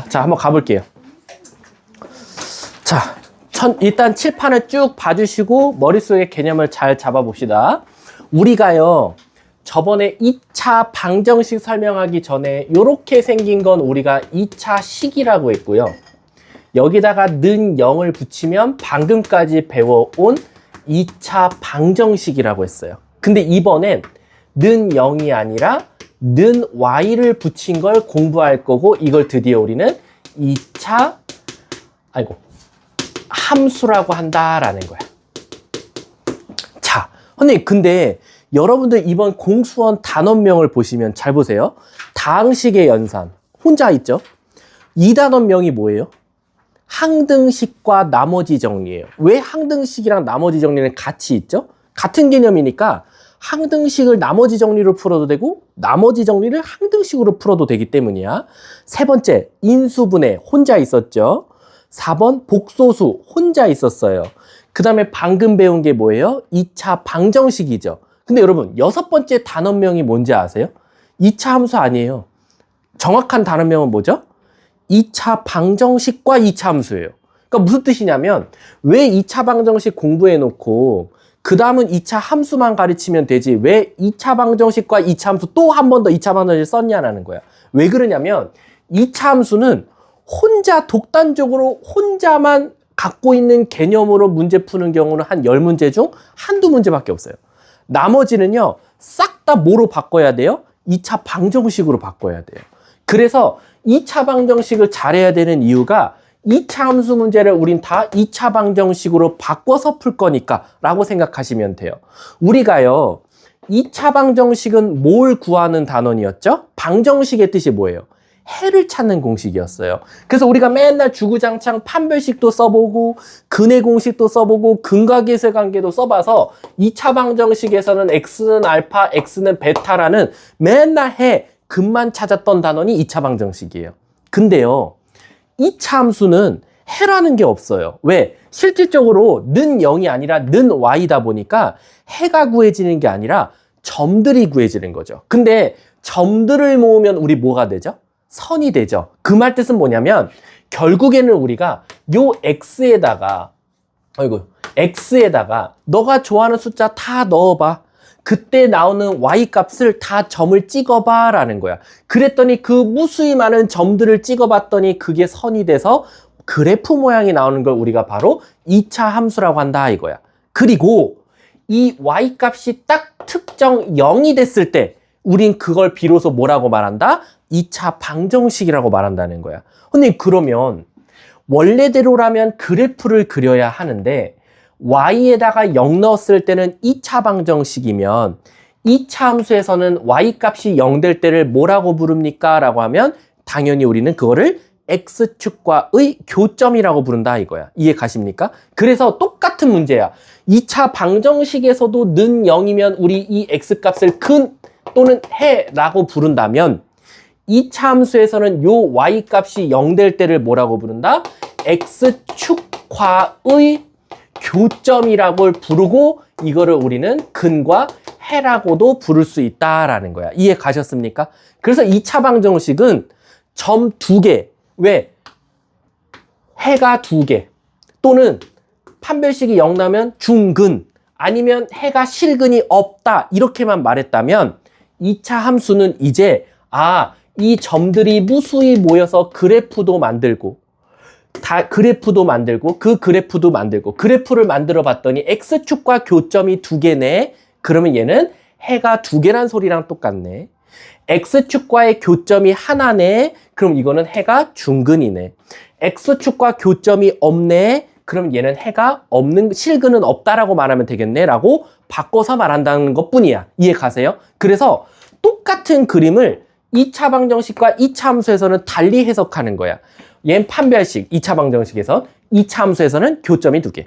자, 한번 가볼게요. 자, 일단 칠판을 쭉 봐주시고 머릿속에 개념을 잘 잡아봅시다. 우리가요, 저번에 2차 방정식 설명하기 전에 이렇게 생긴 건 우리가 2차 식이라고 했고요. 여기다가 는 0을 붙이면 방금까지 배워온 2차 방정식이라고 했어요. 근데 이번엔 는 0이 아니라 는 y를 붙인 걸 공부할 거고, 이걸 드디어 우리는 2차 함수라고 한다라는 거야. 자, 선생님, 근데 여러분들 이번 공수원 단원명을 보시면 잘 보세요. 다항식의 연산 혼자 있죠? 이 단원명이 뭐예요? 항등식과 나머지 정리예요. 왜 항등식이랑 나머지 정리는 같이 있죠? 같은 개념이니까 항등식을 나머지 정리로 풀어도 되고 나머지 정리를 항등식으로 풀어도 되기 때문이야. 세 번째, 인수분해 혼자 있었죠? 4번 복소수 혼자 있었어요. 그 다음에 방금 배운 게 뭐예요? 2차 방정식이죠. 근데 여러분, 여섯 번째 단원명이 뭔지 아세요? 2차 함수 아니에요. 정확한 단원명은 뭐죠? 2차 방정식과 2차 함수예요. 그러니까 무슨 뜻이냐면, 왜 2차 방정식 공부해 놓고 그 다음은 2차 함수만 가르치면 되지 왜 2차 방정식과 2차 함수 또 한 번 더 2차 방정식 썼냐라는 거야. 왜 그러냐면 2차 함수는 혼자 독단적으로 혼자만 갖고 있는 개념으로 문제 푸는 경우는 한 10문제 중 한두 문제밖에 없어요. 나머지는요, 싹 다 뭐로 바꿔야 돼요? 2차 방정식으로 바꿔야 돼요. 그래서 2차 방정식을 잘해야 되는 이유가 2차 함수 문제를 우린 다 2차 방정식으로 바꿔서 풀 거니까 라고 생각하시면 돼요. 우리가요, 2차 방정식은 뭘 구하는 단원이었죠? 방정식의 뜻이 뭐예요? 해를 찾는 공식이었어요. 그래서 우리가 맨날 주구장창 판별식도 써보고 근의 공식도 써보고 근과계수의 관계도 써봐서 2차 방정식에서는 x는 알파, x는 베타라는 맨날 해, 근만 찾았던 단원이 2차 방정식이에요. 근데요, 2차 함수는 해라는 게 없어요. 왜? 실질적으로 는 0이 아니라 는 y다 보니까 해가 구해지는 게 아니라 점들이 구해지는 거죠. 근데 점들을 모으면 우리 뭐가 되죠? 선이 되죠. 그 말 뜻은 뭐냐면 결국에는 우리가 요 x에다가 너가 좋아하는 숫자 다 넣어봐. 그때 나오는 y 값을 다 점을 찍어봐 라는 거야. 그랬더니 그 무수히 많은 점들을 찍어봤더니 그게 선이 돼서 그래프 모양이 나오는 걸 우리가 바로 2차 함수라고 한다 이거야. 그리고 이 y 값이 딱 특정 0이 됐을 때 우린 그걸 비로소 뭐라고 말한다? 2차 방정식이라고 말한다는 거야. 근데 그러면 원래대로라면 그래프를 그려야 하는데 y에다가 0 넣었을 때는 2차 방정식이면 2차 함수에서는 y 값이 0 될 때를 뭐라고 부릅니까? 라고 하면 당연히 우리는 그거를 x축과의 교점이라고 부른다 이거야. 이해 가십니까? 그래서 똑같은 문제야. 2차 방정식에서도 는 0이면 우리 이 x값을 근 또는 해라고 부른다면 2차 함수에서는 요 y 값이 0 될 때를 뭐라고 부른다? x축과의 교점이라고 부르고 이거를 우리는 근과 해라고도 부를 수 있다라는 거야. 이해 가셨습니까? 그래서 2차 방정식은 점 2개, 왜? 해가 2개 또는 판별식이 0 나면 중근 아니면 해가 실근이 없다 이렇게만 말했다면 2차 함수는 이제 이 점들이 무수히 모여서 그래프도 만들고 그 그래프도 만들고 그래프를 만들어 봤더니 x축과 교점이 2개네. 그러면 얘는 해가 2개란 소리랑 똑같네. x축과의 교점이 하나네. 그럼 이거는 해가 중근이네. x축과 교점이 없네. 그럼 얘는 해가 없는, 실근은 없다라고 말하면 되겠네 라고 바꿔서 말한다는 것 뿐이야. 이해 가세요? 그래서 똑같은 그림을 2차 방정식과 2차 함수에서는 달리 해석하는 거야. 얘는 판별식, 2차 방정식에서 2차 함수에서는 교점이 2개.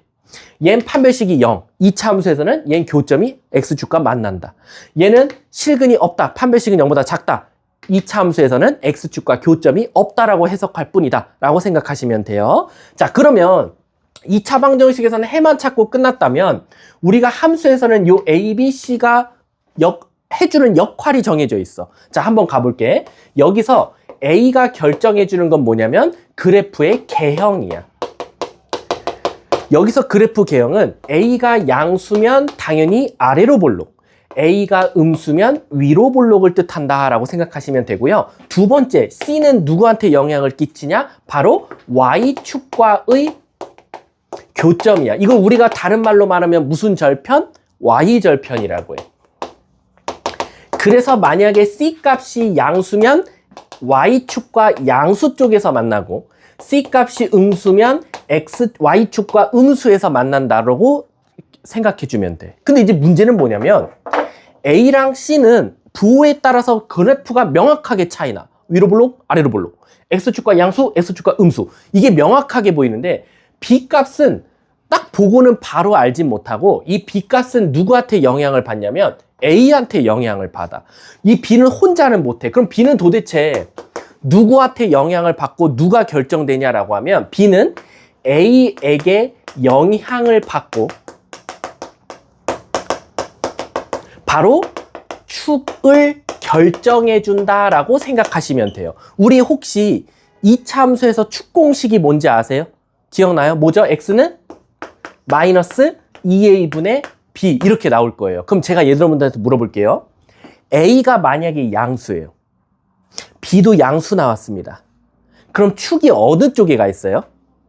얘는 판별식이 0, 2차 함수에서는 얘는 교점이 x축과 만난다. 얘는 실근이 없다, 판별식은 0보다 작다. 2차 함수에서는 x축과 교점이 없다라고 해석할 뿐이다 라고 생각하시면 돼요. 자, 그러면 2차 방정식에서는 해만 찾고 끝났다면 우리가 함수에서는 요 a, b, c가 해주는 역할이 정해져 있어. 자, 한번 가볼게. 여기서 A가 결정해 주는 건 뭐냐면 그래프의 개형이야. 여기서 그래프 개형은 A가 양수면 당연히 아래로 볼록, A가 음수면 위로 볼록을 뜻한다 라고 생각하시면 되고요. 두 번째, C는 누구한테 영향을 끼치냐? 바로 Y축과의 교점이야. 이걸 우리가 다른 말로 말하면 무슨 절편? Y절편이라고 해. 그래서 만약에 C 값이 양수면 Y축과 양수 쪽에서 만나고 C 값이 음수면 Y축과 음수에서 만난다라고 생각해주면 돼. 근데 이제 문제는 뭐냐면 A랑 C는 부호에 따라서 그래프가 명확하게 차이나. 위로 볼록, 아래로 볼록. X축과 양수, X축과 음수. 이게 명확하게 보이는데 B 값은 딱 보고는 바로 알지 못하고 이 B 값은 누구한테 영향을 받냐면 A한테 영향을 받아. 이 B는 혼자는 못해. 그럼 B는 도대체 누구한테 영향을 받고 누가 결정되냐라고 하면 B는 A에게 영향을 받고 바로 축을 결정해 준다라고 생각하시면 돼요. 우리 혹시 이차 함수에서 축 공식이 뭔지 아세요? 기억나요? 뭐죠? X는 마이너스 2A분의 B 이렇게 나올 거예요. 그럼 제가 여러분들한테 물어볼게요. A가 만약에 양수예요. B도 양수 나왔습니다. 그럼 축이 어느 쪽에 가 있어요?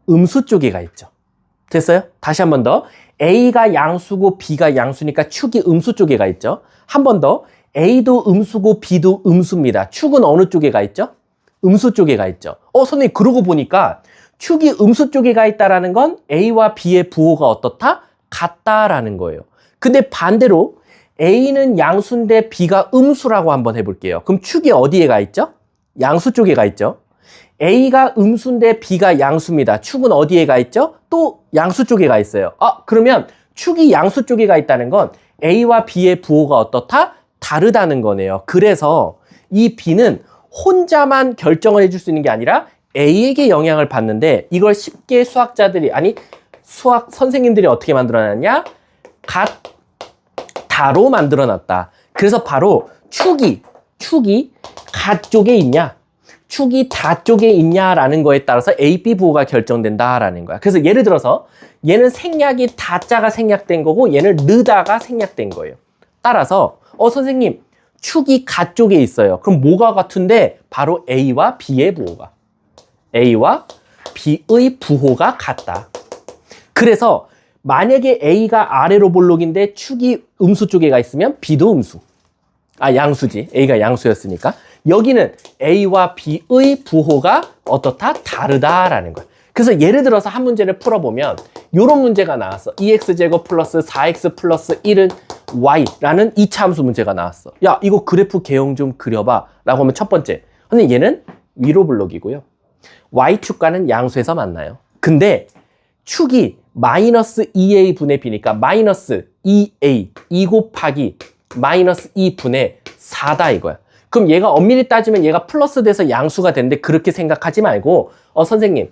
음수 쪽에 가 있죠. 됐어요? 다시 한 번 더. A가 양수고 B가 양수니까 축이 음수 쪽에 가 있죠. 한 번 더. A도 음수고 B도 음수입니다. 축은 어느 쪽에 가 있죠? 음수 쪽에 가 있죠. 선생님 그러고 보니까 축이 음수 쪽에 가 있다라는 건 A와 B의 부호가 어떻다? 같다라는 거예요. 근데 반대로 A는 양수인데 B가 음수라고 한번 해볼게요. 그럼 축이 어디에 가 있죠? 양수 쪽에 가 있죠. A가 음수인데 B가 양수입니다. 축은 어디에 가 있죠? 또 양수 쪽에 가 있어요. 그러면 축이 양수 쪽에 가 있다는 건 A와 B의 부호가 어떻다? 다르다는 거네요. 그래서 이 B는 혼자만 결정을 해줄 수 있는 게 아니라 A에게 영향을 받는데 이걸 쉽게 수학자들이 수학 선생님들이 어떻게 만들어놨냐? 같다로 만들어놨다. 그래서 바로 축이 가 쪽에 있냐? 축이 다 쪽에 있냐라는 거에 따라서 A, B 부호가 결정된다라는 거야. 그래서 예를 들어서 얘는 생략이 다자가 생략된 거고 얘는 르다가 생략된 거예요. 따라서 선생님 축이 가 쪽에 있어요. 그럼 뭐가 같은데? 바로 A와 B의 부호가. A와 B의 부호가 같다. 그래서 만약에 A가 아래로 볼록인데 축이 음수 쪽에 가 있으면 B도 음수. 양수지. A가 양수였으니까. 여기는 A와 B의 부호가 어떻다? 다르다라는 거야. 그래서 예를 들어서 한 문제를 풀어보면 이런 문제가 나왔어. 2x제곱 플러스 4x 플러스 1은 y라는 2차 함수 문제가 나왔어. 야, 이거 그래프 개형 좀 그려봐 라고 하면 첫 번째, 근데 얘는 위로 블록이고요. y축과는 양수에서 만나요. 근데 축이 마이너스 2a 분의 b니까 마이너스 2a 2 곱하기 마이너스 2 분의 4다 이거야. 그럼 얘가 엄밀히 따지면 얘가 플러스 돼서 양수가 되는데 그렇게 생각하지 말고 선생님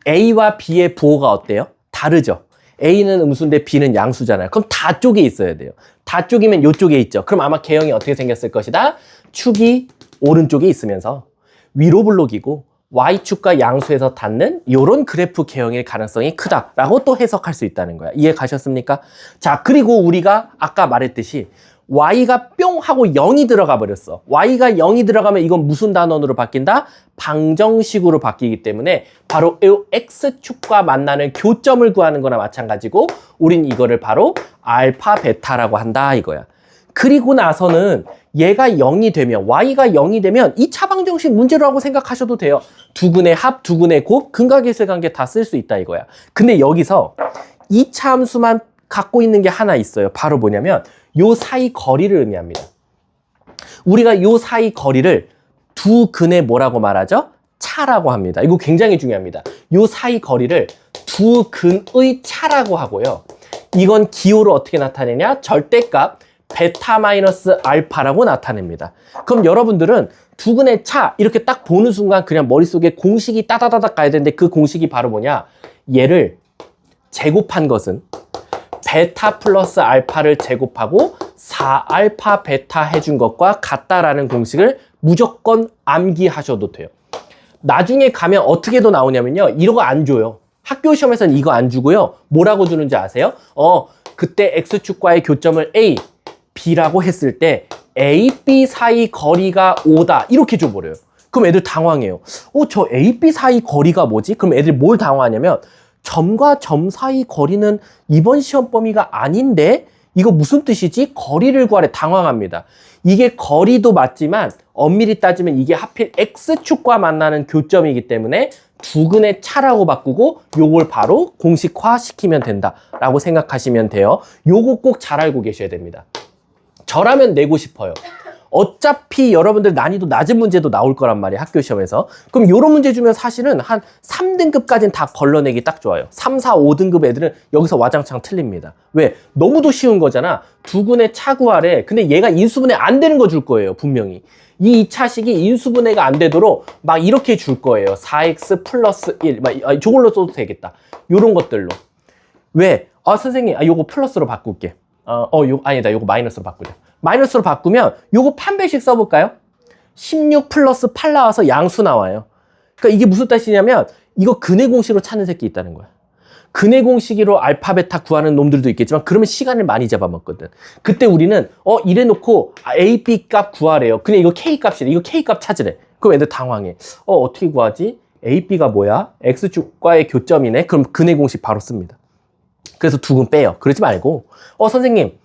A와 B의 부호가 어때요? 다르죠? A는 음수인데 B는 양수잖아요. 그럼 다 쪽에 있어야 돼요. 다 쪽이면 이쪽에 있죠. 그럼 아마 개형이 어떻게 생겼을 것이다? 축이 오른쪽에 있으면서 위로 블록이고 Y축과 양수에서 닿는 이런 그래프 개형일 가능성이 크다라고 또 해석할 수 있다는 거야. 이해 가셨습니까? 자, 그리고 우리가 아까 말했듯이 Y가 뿅 하고 0이 들어가 버렸어. Y가 0이 들어가면 이건 무슨 단원으로 바뀐다? 방정식으로 바뀌기 때문에 바로 이 X축과 만나는 교점을 구하는 거나 마찬가지고 우린 이거를 바로 알파 베타라고 한다 이거야. 그리고 나서는 얘가 0이 되면 Y가 0이 되면 이 차방정식 문제라고 생각하셔도 돼요. 두근의 합, 두근의 곱, 근각계수의 관계 다 쓸 수 있다 이거야. 근데 여기서 이 차 함수만 갖고 있는 게 하나 있어요. 바로 뭐냐면 요 사이 거리를 의미합니다. 우리가 요 사이 거리를 두 근의 뭐라고 말하죠? 차라고 합니다. 이거 굉장히 중요합니다. 요 사이 거리를 두 근의 차라고 하고요. 이건 기호로 어떻게 나타내냐? 절대값 베타 마이너스 알파라고 나타냅니다. 그럼 여러분들은 두 근의 차 이렇게 딱 보는 순간 그냥 머릿속에 공식이 따다다닥 가야 되는데 그 공식이 바로 뭐냐? 얘를 제곱한 것은 베타 플러스 알파를 제곱하고 4알파 베타 해준 것과 같다라는 공식을 무조건 암기하셔도 돼요. 나중에 가면 어떻게도 나오냐면요. 이거 안 줘요. 학교 시험에서는 이거 안 주고요. 뭐라고 주는지 아세요? 그때 X축과의 교점을 A, B라고 했을 때 A, B 사이 거리가 5다. 이렇게 줘버려요. 그럼 애들 당황해요. 저 A, B 사이 거리가 뭐지? 그럼 애들이 뭘 당황하냐면 점과 점 사이 거리는 이번 시험 범위가 아닌데 이거 무슨 뜻이지? 거리를 구하래. 당황합니다. 이게 거리도 맞지만 엄밀히 따지면 이게 하필 X축과 만나는 교점이기 때문에 두근의 차라고 바꾸고 요걸 바로 공식화 시키면 된다라고 생각하시면 돼요. 요거 꼭 잘 알고 계셔야 됩니다. 저라면 내고 싶어요. 어차피 여러분들 난이도 낮은 문제도 나올 거란 말이에요. 학교 시험에서. 그럼 요런 문제 주면 사실은 한 3등급까지는 다 걸러내기 딱 좋아요. 3, 4, 5등급 애들은 여기서 와장창 틀립니다. 왜? 너무도 쉬운 거잖아. 두근의 차 구하래. 근데 얘가 인수분해 안 되는 거 줄 거예요. 분명히. 이 2차식이 인수분해가 안 되도록 막 이렇게 줄 거예요. 4x 플러스 1. 저걸로 써도 되겠다. 요런 것들로. 왜? 선생님, 요거 플러스로 바꿀게. 아니다. 요거 마이너스로 바꾸자. 마이너스로 바꾸면 요거 판별식 써볼까요? 16 플러스 8 나와서 양수 나와요. 그러니까 이게 무슨 뜻이냐면 이거 근해 공식으로 찾는 새끼 있다는 거야. 근해 공식으로 알파 베타 구하는 놈들도 있겠지만 그러면 시간을 많이 잡아먹거든. 그때 우리는 이래 놓고 A, B 값 구하래요. 그냥 이거 K 값이래. 이거 K 값 찾으래. 그럼 애들 당황해. 어떻게 구하지? A, B가 뭐야? X축과의 교점이네. 그럼 근해 공식 바로 씁니다. 그래서 두근 빼요. 그러지 말고 선생님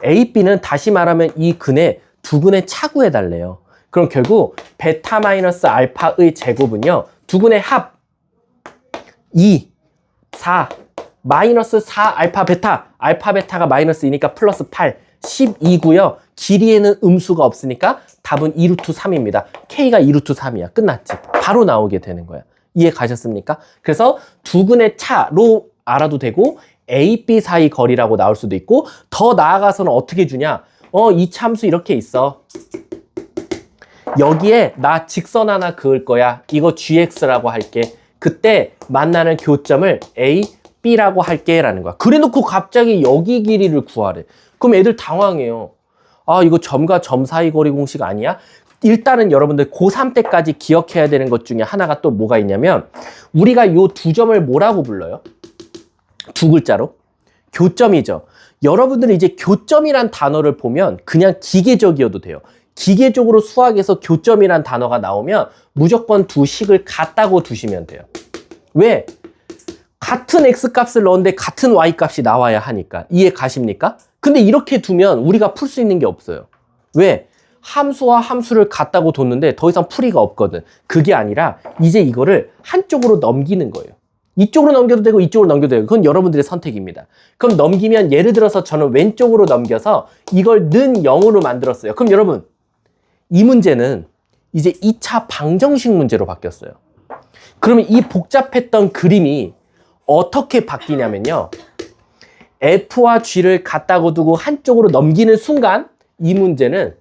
A, B는 다시 말하면 이 근의 두 근의 차 구해달래요. 그럼 결국 베타 마이너스 알파의 제곱은요. 두 근의 합 2, 4, 마이너스 4 알파 베타. 알파 베타가 마이너스이니까 플러스 8, 12고요. 길이에는 음수가 없으니까 답은 2루트 3입니다. K가 2루트 3이야. 끝났지. 바로 나오게 되는 거야. 이해 가셨습니까? 그래서 두 근의 차로 알아도 되고 A, B 사이 거리라고 나올 수도 있고 더 나아가서는 어떻게 주냐? 이 참수 이렇게 있어. 여기에 나 직선 하나 그을 거야. 이거 GX라고 할게. 그때 만나는 교점을 A, B라고 할게 라는 거야. 그래 놓고 갑자기 여기 길이를 구하래. 그럼 애들 당황해요. 이거 점과 점 사이 거리 공식 아니야? 일단은 여러분들 고3 때까지 기억해야 되는 것 중에 하나가 또 뭐가 있냐면 우리가 요 두 점을 뭐라고 불러요? 두 글자로 교점이죠. 여러분들이 이제 교점이란 단어를 보면 그냥 기계적이어도 돼요. 기계적으로 수학에서 교점이란 단어가 나오면 무조건 두 식을 같다고 두시면 돼요. 왜? 같은 X값을 넣었는데 같은 Y값이 나와야 하니까. 이해 가십니까? 근데 이렇게 두면 우리가 풀 수 있는 게 없어요. 왜? 함수와 함수를 같다고 뒀는데 더 이상 풀이가 없거든. 그게 아니라 이제 이거를 한쪽으로 넘기는 거예요. 이쪽으로 넘겨도 되고 이쪽으로 넘겨도 되고 그건 여러분들의 선택입니다. 그럼 넘기면 예를 들어서 저는 왼쪽으로 넘겨서 이걸 는 0으로 만들었어요. 그럼 여러분 이 문제는 이제 2차 방정식 문제로 바뀌었어요. 그러면 이 복잡했던 그림이 어떻게 바뀌냐면요. F와 G를 같다고 두고 한쪽으로 넘기는 순간 이 문제는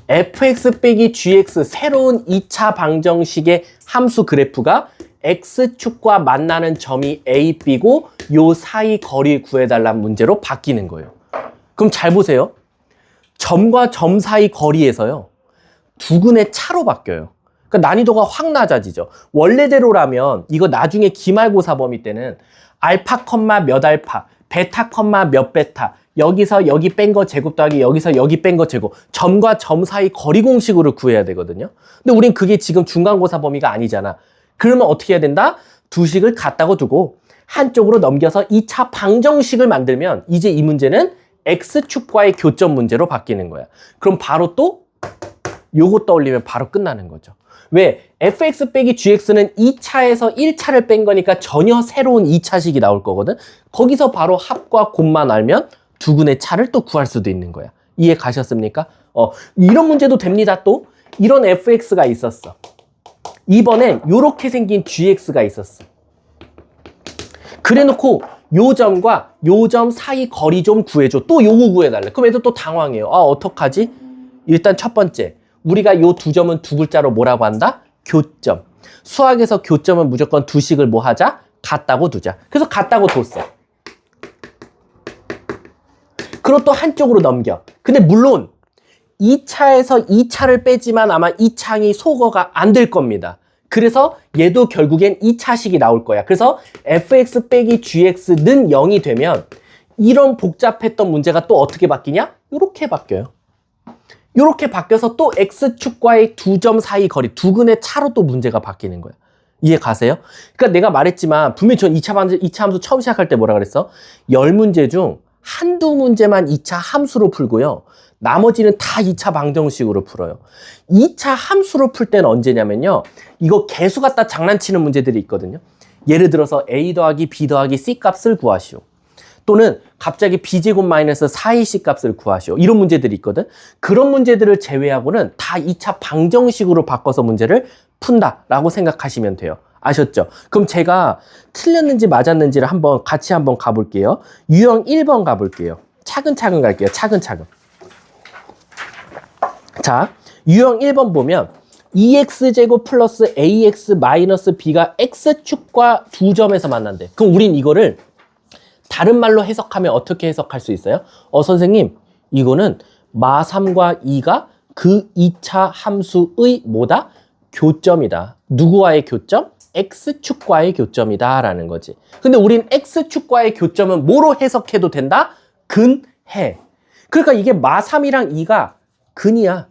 fx 빼기 gx 새로운 2차 방정식의 함수 그래프가 x축과 만나는 점이 a, b고 요 사이 거리 구해달라는 문제로 바뀌는 거예요. 그럼 잘 보세요. 점과 점 사이 거리에서요. 두근의 차로 바뀌어요. 그러니까 난이도가 확 낮아지죠. 원래대로라면 이거 나중에 기말고사 범위 때는 알파 컴마 몇 알파, 베타 컴마 몇 베타 여기서 여기 뺀 거 제곱 더하기 여기서 여기 뺀 거 제곱 점과 점 사이 거리 공식으로 구해야 되거든요. 근데 우린 그게 지금 중간고사 범위가 아니잖아. 그러면 어떻게 해야 된다? 두 식을 같다고 두고 한쪽으로 넘겨서 2차 방정식을 만들면 이제 이 문제는 X축과의 교점 문제로 바뀌는 거야. 그럼 바로 또 요거 떠올리면 바로 끝나는 거죠. 왜? fx 빼기 gx는 2차에서 1차를 뺀 거니까 전혀 새로운 2차식이 나올 거거든. 거기서 바로 합과 곱만 알면 두근의 차를 또 구할 수도 있는 거야. 이해 가셨습니까? 이런 문제도 됩니다. 또 이런 fx가 있었어. 이번엔 요렇게 생긴 gx가 있었어. 그래 놓고 요 점과 요 점 사이 거리 좀 구해줘. 또 요거 구해달래. 그럼 애들 또 당황해요. 어떡하지? 일단 첫 번째, 우리가 요 두 점은 두 글자로 뭐라고 한다? 교점. 수학에서 교점은 무조건 두 식을 뭐 하자? 같다고 두자. 그래서 같다고 뒀어. 그리고 또 한쪽으로 넘겨. 근데 물론 2차에서 2차를 빼지만 아마 2차항이 소거가 안 될 겁니다. 그래서 얘도 결국엔 2차식이 나올 거야. 그래서 fx 빼기 gx는 0이 되면 이런 복잡했던 문제가 또 어떻게 바뀌냐? 이렇게 바뀌어요. 이렇게 바뀌어서 또 x축과의 두 점 사이 거리, 두근의 차로 또 문제가 바뀌는 거야. 이해 가세요? 그러니까 내가 말했지만 분명히 전 2차 함수 처음 시작할 때 뭐라 그랬어? 10문제 중 한두 문제만 2차 함수로 풀고요. 나머지는 다 2차 방정식으로 풀어요. 2차 함수로 풀 때는 언제냐면요. 이거 개수 갖다 장난치는 문제들이 있거든요. 예를 들어서 a 더하기 b 더하기 c 값을 구하시오. 또는 갑자기 b제곱 마이너스 4ac 값을 구하시오. 이런 문제들이 있거든. 그런 문제들을 제외하고는 다 2차 방정식으로 바꿔서 문제를 푼다라고 생각하시면 돼요. 아셨죠? 그럼 제가 틀렸는지 맞았는지를 같이 한번 가볼게요. 유형 1번 가볼게요. 차근차근 갈게요. 차근차근. 자, 유형 1번 보면 2x제곱 플러스 ax 마이너스 b가 x축과 두 점에서 만난대. 그럼 우린 이거를 다른 말로 해석하면 어떻게 해석할 수 있어요? 선생님, 이거는 마3과 2가 그 2차 함수의 뭐다? 교점이다. 누구와의 교점? x축과의 교점이다 라는 거지. 근데 우린 x축과의 교점은 뭐로 해석해도 된다? 근해. 그러니까 이게 마3이랑 2가 근이야.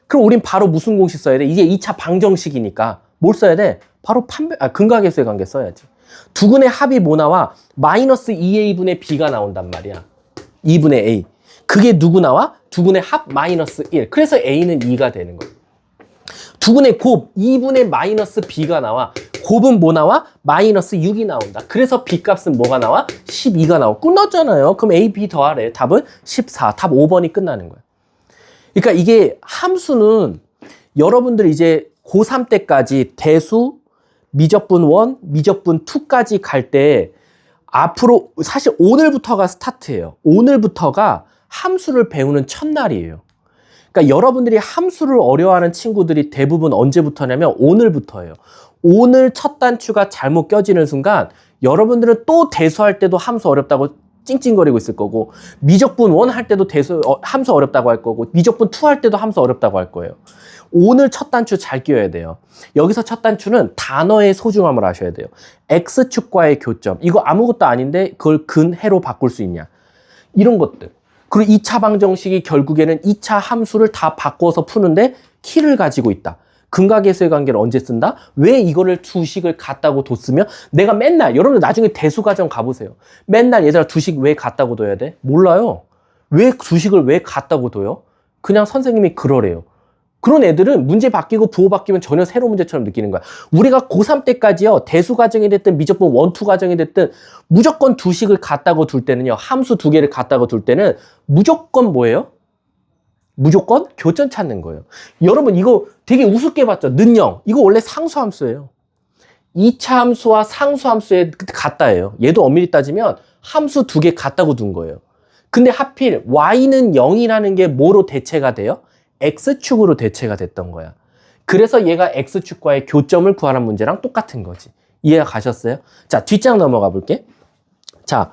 그럼 우린 바로 무슨 공식 써야 돼? 이게 2차 방정식이니까 뭘 써야 돼? 바로 근각계수의 관계 써야지. 두근의 합이 뭐 나와? 마이너스 2a분의 b가 나온단 말이야. 2분의 a. 그게 누구 나와? 두근의 합 마이너스 1. 그래서 a는 2가 되는 거야. 두근의 곱 2분의 마이너스 b가 나와. 곱은 뭐 나와? 마이너스 6이 나온다. 그래서 b 값은 뭐가 나와? 12가 나와. 끝났잖아요. 그럼 a, b 더하래. 답은 14. 답 5번이 끝나는 거야. 그러니까 이게 함수는 여러분들이 이제 고3 때까지 대수, 미적분 1, 미적분 2까지 갈 때 앞으로 사실 오늘부터가 스타트예요. 오늘부터가 함수를 배우는 첫날이에요. 그러니까 여러분들이 함수를 어려워하는 친구들이 대부분 언제부터냐면 오늘부터예요. 오늘 첫 단추가 잘못 껴지는 순간 여러분들은 또 대수할 때도 함수 어렵다고 찡찡거리고 있을 거고, 미적분 1 할 때도 함수 어렵다고 할 거고, 미적분 2 할 때도 함수 어렵다고 할 거예요. 오늘 첫 단추 잘 끼워야 돼요. 여기서 첫 단추는 단어의 소중함을 아셔야 돼요. x축과의 교점. 이거 아무것도 아닌데 그걸 근해로 바꿀 수 있냐. 이런 것들. 그리고 2차 방정식이 결국에는 2차 함수를 다 바꿔서 푸는데 키를 가지고 있다. 근각계수의 관계를 언제 쓴다? 왜 이거를 두식을 갖다고 뒀으면 내가 맨날, 여러분들 나중에 대수과정 가보세요. 맨날 얘들아 두식 왜 갖다고 둬야 돼? 몰라요. 왜 두식을 왜 갖다고 둬요? 그냥 선생님이 그러래요. 그런 애들은 문제 바뀌고 부호 바뀌면 전혀 새로운 문제처럼 느끼는 거야. 우리가 고3 때까지요, 대수 과정이 됐든 미적분 1, 2 과정이 됐든 무조건 두식을 갖다고 둘 때는요, 함수 두 개를 갖다고 둘 때는 무조건 뭐예요? 무조건 교점 찾는 거예요. 여러분 이거 되게 우습게 봤죠? 는영. 이거 원래 상수함수예요. 2차 함수와 상수함수의 같다예요. 얘도 엄밀히 따지면 함수 두 개 같다고 둔 거예요. 근데 하필 y는 0이라는 게 뭐로 대체가 돼요? x축으로 대체가 됐던 거야. 그래서 얘가 x축과의 교점을 구하는 문제랑 똑같은 거지. 이해가 가셨어요? 자, 뒷장 넘어가 볼게. 자,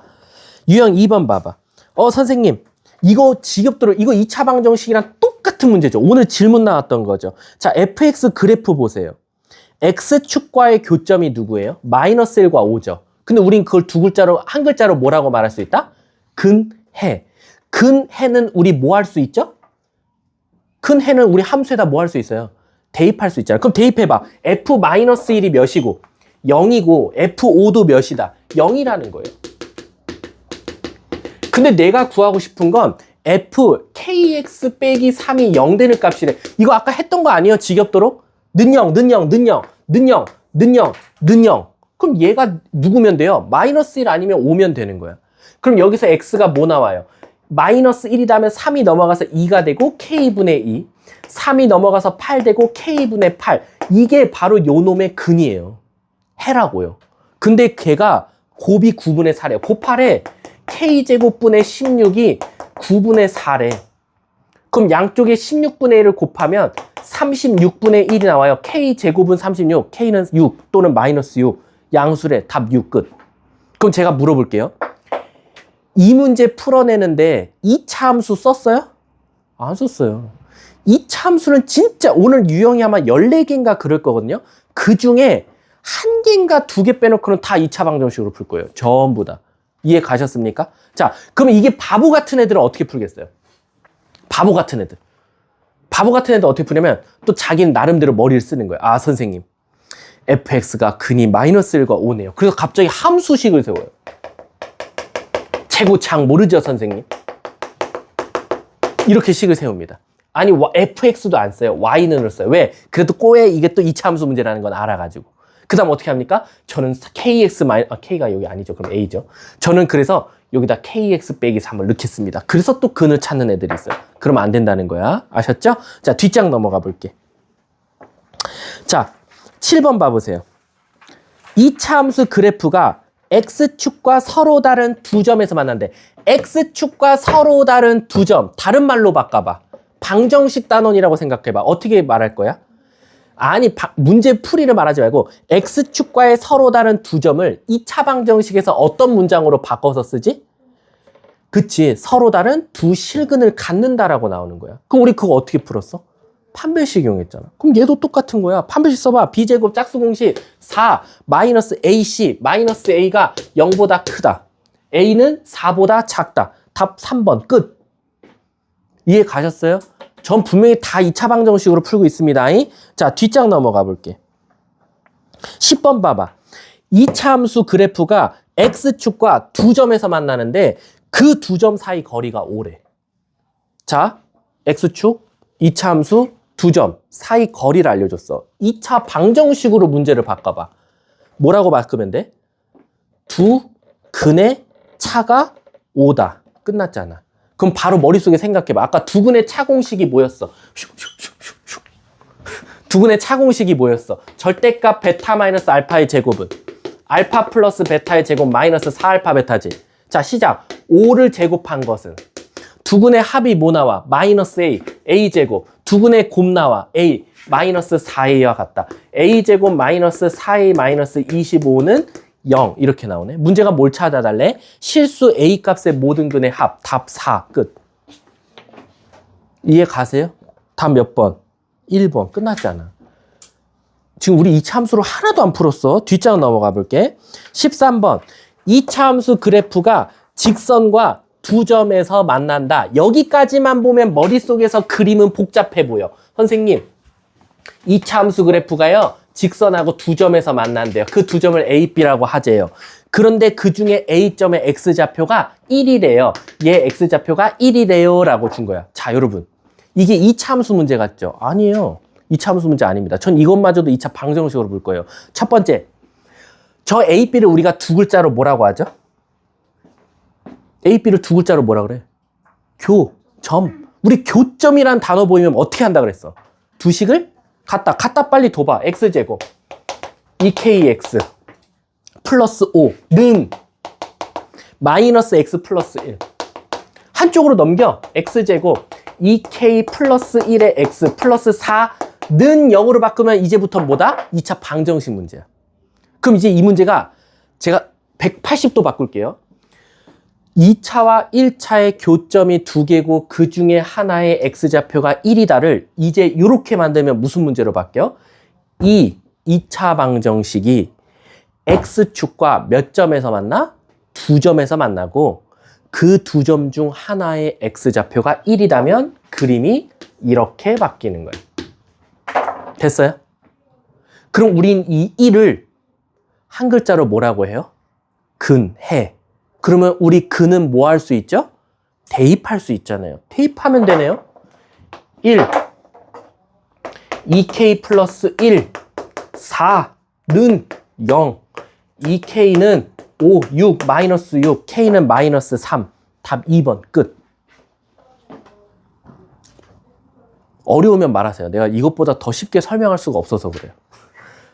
유형 2번 봐봐. 선생님, 이거 지겹도록, 이거 2차 방정식이랑 똑같은 문제죠. 오늘 질문 나왔던 거죠. 자, fx 그래프 보세요. x축과의 교점이 누구예요? 마이너스 1과 5죠. 근데 우린 그걸 한 글자로 뭐라고 말할 수 있다? 근해. 근해는 우리 뭐 할 수 있죠? 근해는 우리 함수에다 뭐 할 수 있어요? 대입할 수 있잖아요. 그럼 대입해봐. f-1이 몇이고 0이고 f5도 몇이다? 0이라는 거예요. 근데 내가 구하고 싶은 건 kx 빼기 3이 0 되는 값이래. 이거 아까 했던 거 아니에요? 지겹도록? 는영. 그럼 얘가 누구면 돼요? 마이너스 1 아니면 5면 되는 거야. 그럼 여기서 x가 뭐 나와요? 마이너스 1이다 하면 3이 넘어가서 2가 되고 k분의 2. 3이 넘어가서 8 되고 k분의 8. 이게 바로 요 놈의 근이에요. 해라고요. 근데 걔가 곱이 9분의 4래요. 곱하래. k제곱분의 16이 9분의 4래. 그럼 양쪽에 16분의 1을 곱하면 36분의 1이 나와요. k제곱은 36, k는 6 또는 마이너스 6. 양수래. 답 6 끝. 그럼 제가 물어볼게요. 이 문제 풀어내는데 2차 함수 썼어요? 안 썼어요. 2차 함수는 진짜 오늘 유형이 아마 14개인가 그럴 거거든요. 그 중에 1개인가 2개 빼놓고는 다 2차 방정식으로 풀 거예요. 전부 다. 이해 가셨습니까? 자, 그럼 이게 바보 같은 애들은 어떻게 풀겠어요? 바보 같은 애들. 바보 같은 애들 어떻게 푸냐면 또 자기는 나름대로 머리를 쓰는 거예요. 아, 선생님. fx가 근이 마이너스 1과 5네요. 그래서 갑자기 함수식을 세워요. 최고창 모르죠, 선생님? 이렇게 식을 세웁니다. 아니, fx도 안 써요. y는을 써요. 왜? 그래도 꼬에 이게 또 2차 함수 문제라는 건 알아가지고. 그 다음 어떻게 합니까? 저는 kx k가 여기 아니죠. 그럼 a죠. 저는 그래서 여기다 kx 빼기 3을 넣겠습니다. 그래서 또 근을 찾는 애들이 있어요. 그러면 안 된다는 거야. 아셨죠? 자, 뒷장 넘어가 볼게. 자, 7번 봐보세요. 2차 함수 그래프가 x축과 서로 다른 두 점에서 만난대. x축과 서로 다른 두 점. 다른 말로 바꿔봐. 방정식 단원이라고 생각해봐. 어떻게 말할 거야? 아니, 문제 풀이를 말하지 말고 x축과의 서로 다른 두 점을 2차 방정식에서 어떤 문장으로 바꿔서 쓰지? 그치, 서로 다른 두 실근을 갖는다라고 나오는 거야. 그럼 우리 그거 어떻게 풀었어? 판별식 이용했잖아. 그럼 얘도 똑같은 거야. 판별식 써봐. b제곱 짝수공식 4 마이너스 ac 마이너스 a가 0보다 크다. a는 4보다 작다. 답 3번 끝. 이해 가셨어요? 전 분명히 다 2차 방정식으로 풀고 있습니다. 자, 뒷장 넘어가 볼게. 10번 봐봐. 2차 함수 그래프가 x축과 두 점에서 만나는데 그 두 점 사이 거리가 5래. 자, x축 2차 함수 두 점 사이 거리를 알려줬어. 2차 방정식으로 문제를 바꿔봐. 뭐라고 바꾸면 돼? 두 근의 차가 5다. 끝났잖아. 그럼 바로 머릿속에 생각해봐. 아까 두 근의 차 공식이 뭐였어? 두 근의 차 공식이 뭐였어? 절대값 베타 마이너스 알파의 제곱은 알파 플러스 베타의 제곱 마이너스 4알파 베타지. 자, 시작. 5를 제곱한 것은 두 근의 합이 뭐 나와? 마이너스 a, a 제곱. 두 근의 곱 나와? a, 마이너스 4a와 같다. a 제곱 마이너스 4a 마이너스 25는 0 이렇게 나오네. 문제가 뭘 찾아달래? 실수 a 값의 모든 근의 합. 답 4. 끝. 이해 가세요? 답 몇 번? 1번. 끝났잖아. 지금 우리 2차 함수로 하나도 안 풀었어. 뒷장 넘어가 볼게. 13번. 2차 함수 그래프가 직선과 두 점에서 만난다. 여기까지만 보면 머릿속에서 그림은 복잡해 보여. 선생님, 2차 함수 그래프가요. 직선하고 두 점에서 만난대요. 그 두 점을 A, B라고 하재요. 그런데 그 중에 A점의 X좌표가 1이래요. 얘 X좌표가 1이래요. 라고 준 거야. 자, 여러분. 이게 2차 함수 문제 같죠? 아니에요. 2차 함수 문제 아닙니다. 전 이것마저도 2차 방정식으로 볼 거예요. 첫 번째. 저 A, B를 우리가 두 글자로 뭐라고 하죠? A, B를 두 글자로 뭐라 그래? 점. 우리 교점이란 단어 보이면 어떻게 한다 그랬어? 두 식을 갖다 빨리 둬봐. x제곱 2kx 플러스 5는 마이너스 x 플러스 1 한쪽으로 넘겨. x제곱 2k 플러스 1의 x 플러스 4는 0으로 바꾸면 이제부터 뭐다? 2차 방정식 문제야. 그럼 이제 이 문제가 제가 180도 바꿀게요. 2차와 1차의 교점이 두 개고 그 중에 하나의 x좌표가 1이다를 이제 이렇게 만들면 무슨 문제로 바뀌어? 이 2차 방정식이 x축과 몇 점에서 만나? 두 점에서 만나고 그 두 점 중 하나의 x좌표가 1이다면 그림이 이렇게 바뀌는 거예요. 됐어요? 그럼 우린 이 1을 한 글자로 뭐라고 해요? 해. 그러면 우리 근은 뭐 할 수 있죠? 대입할 수 있잖아요. 대입하면 되네요. 1, 2k 플러스 1, 4는 0, 2k는 5, 6, 마이너스 6, k는 마이너스 3. 답 2번 끝. 어려우면 말하세요. 내가 이것보다 더 쉽게 설명할 수가 없어서 그래요.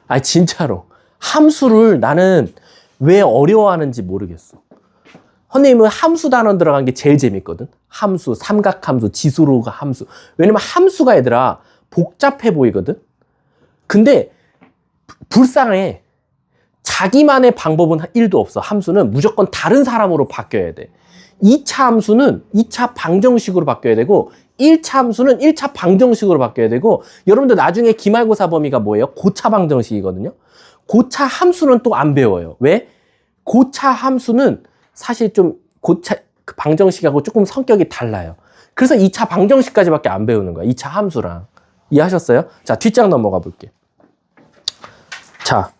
아니 진짜로. 함수를 나는 왜 어려워하는지 모르겠어. 선생님은 함수 단원 들어간 게 제일 재밌거든. 함수, 삼각함수, 지수로가 함수. 왜냐면 함수가 얘들아 복잡해 보이거든. 근데 불쌍해. 자기만의 방법은 1도 없어. 함수는 무조건 다른 사람으로 바뀌어야 돼. 2차 함수는 2차 방정식으로 바뀌어야 되고 1차 함수는 1차 방정식으로 바뀌어야 되고, 여러분들 나중에 기말고사 범위가 뭐예요? 고차 방정식이거든요. 고차 함수는 또 안 배워요. 왜? 고차 함수는 사실 좀 고차 그 방정식하고 조금 성격이 달라요. 그래서 2차 방정식까지밖에 안 배우는 거야. 2차 함수랑. 이해하셨어요? 자, 뒷장 넘어가 볼게. 자,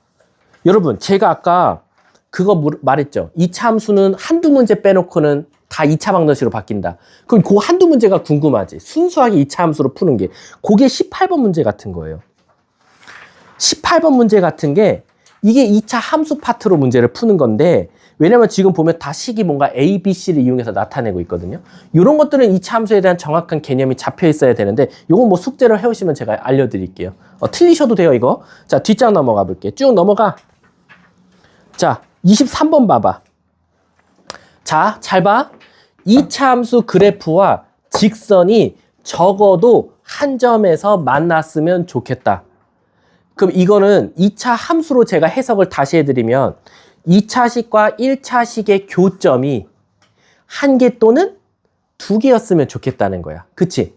여러분, 제가 아까 그거 말했죠. 2차 함수는 한두 문제 빼놓고는 다 2차 방정식으로 바뀐다. 그럼 그 한두 문제가 궁금하지. 순수하게 2차 함수로 푸는 게. 그게 18번 문제 같은 거예요. 18번 문제 같은 게 이게 2차 함수 파트로 문제를 푸는 건데, 왜냐면 지금 보면 다 식이 뭔가 A, B, C를 이용해서 나타내고 있거든요. 이런 것들은 2차 함수에 대한 정확한 개념이 잡혀 있어야 되는데, 이건 뭐 숙제를 해오시면 제가 알려드릴게요. 틀리셔도 돼요, 이거. 자, 뒷장 넘어가 볼게요. 쭉 넘어가. 자, 23번 봐봐. 자, 잘 봐. 2차 함수 그래프와 직선이 적어도 한 점에서 만났으면 좋겠다. 그럼 이거는 2차 함수로 제가 해석을 다시 해드리면 2차식과 1차식의 교점이 한 개 또는 두 개였으면 좋겠다는 거야. 그치?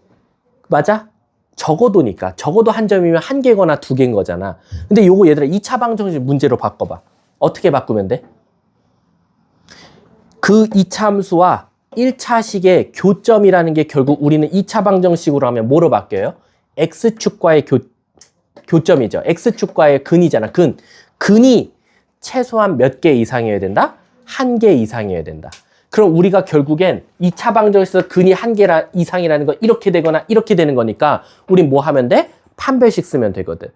맞아? 적어도니까. 적어도 한 점이면 한 개거나 두 개인 거잖아. 근데 요거 얘들아 2차 방정식 문제로 바꿔봐. 어떻게 바꾸면 돼? 그 2차 함수와 1차식의 교점이라는 게 결국 우리는 2차 방정식으로 하면 뭐로 바뀌어요? X축과의 교점이죠. X축과의 근이잖아. 근이 최소한 몇 개 이상이어야 된다? 한 개 이상이어야 된다. 그럼 우리가 결국엔 2차 방정식에서 근이 한 개 이상이라는 건 이렇게 되거나 이렇게 되는 거니까 우린 뭐 하면 돼? 판별식 쓰면 되거든.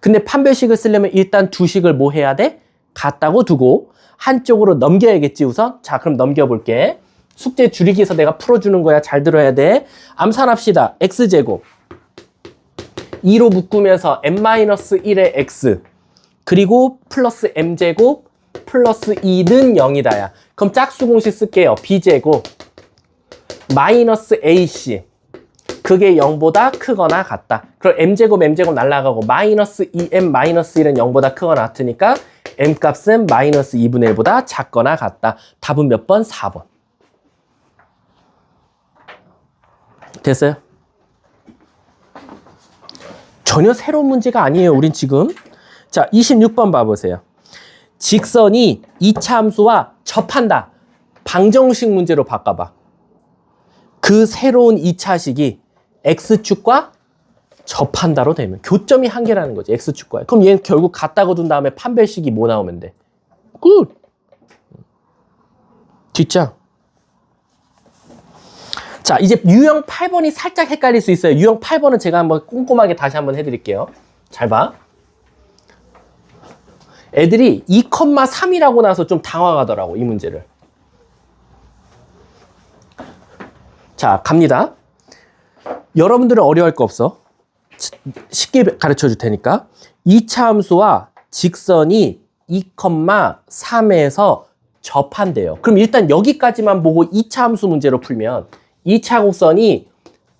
근데 판별식을 쓰려면 일단 두 식을 뭐 해야 돼? 같다고 두고 한쪽으로 넘겨야겠지 우선. 자, 그럼 넘겨볼게. 숙제 줄이기에서 내가 풀어주는 거야. 잘 들어야 돼. 암산합시다. x제곱 2로 묶으면서 n-1의 x 그리고 플러스 m제곱 플러스 2는 0이다야. 그럼 짝수 공식 쓸게요. b제곱 마이너스 ac 그게 0보다 크거나 같다. 그럼 m제곱 날라가고 마이너스 2m 마이너스 1은 0보다 크거나 같으니까 m값은 마이너스 2분의 1보다 작거나 같다. 답은 몇 번? 4번. 됐어요? 전혀 새로운 문제가 아니에요. 우린 지금. 자, 26번 봐보세요. 직선이 2차 함수와 접한다. 방정식 문제로 바꿔봐. 그 새로운 2차식이 X축과 접한다로 되면 교점이 한 개라는 거지. X축과에. 그럼 얘는 결국 같다고 둔 다음에 판별식이 뭐 나오면 돼? 굿! 뒷장. 자, 이제 유형 8번이 살짝 헷갈릴 수 있어요. 유형 8번은 제가 한번 꼼꼼하게 다시 한번 해드릴게요. 잘 봐. 애들이 2,3이라고 나서 좀 당황하더라고, 이 문제를. 자, 갑니다. 여러분들은 어려워할 거 없어. 쉽게 가르쳐 줄 테니까. 2차 함수와 직선이 2,3에서 접한대요. 그럼 일단 여기까지만 보고 2차 함수 문제로 풀면 2차 곡선이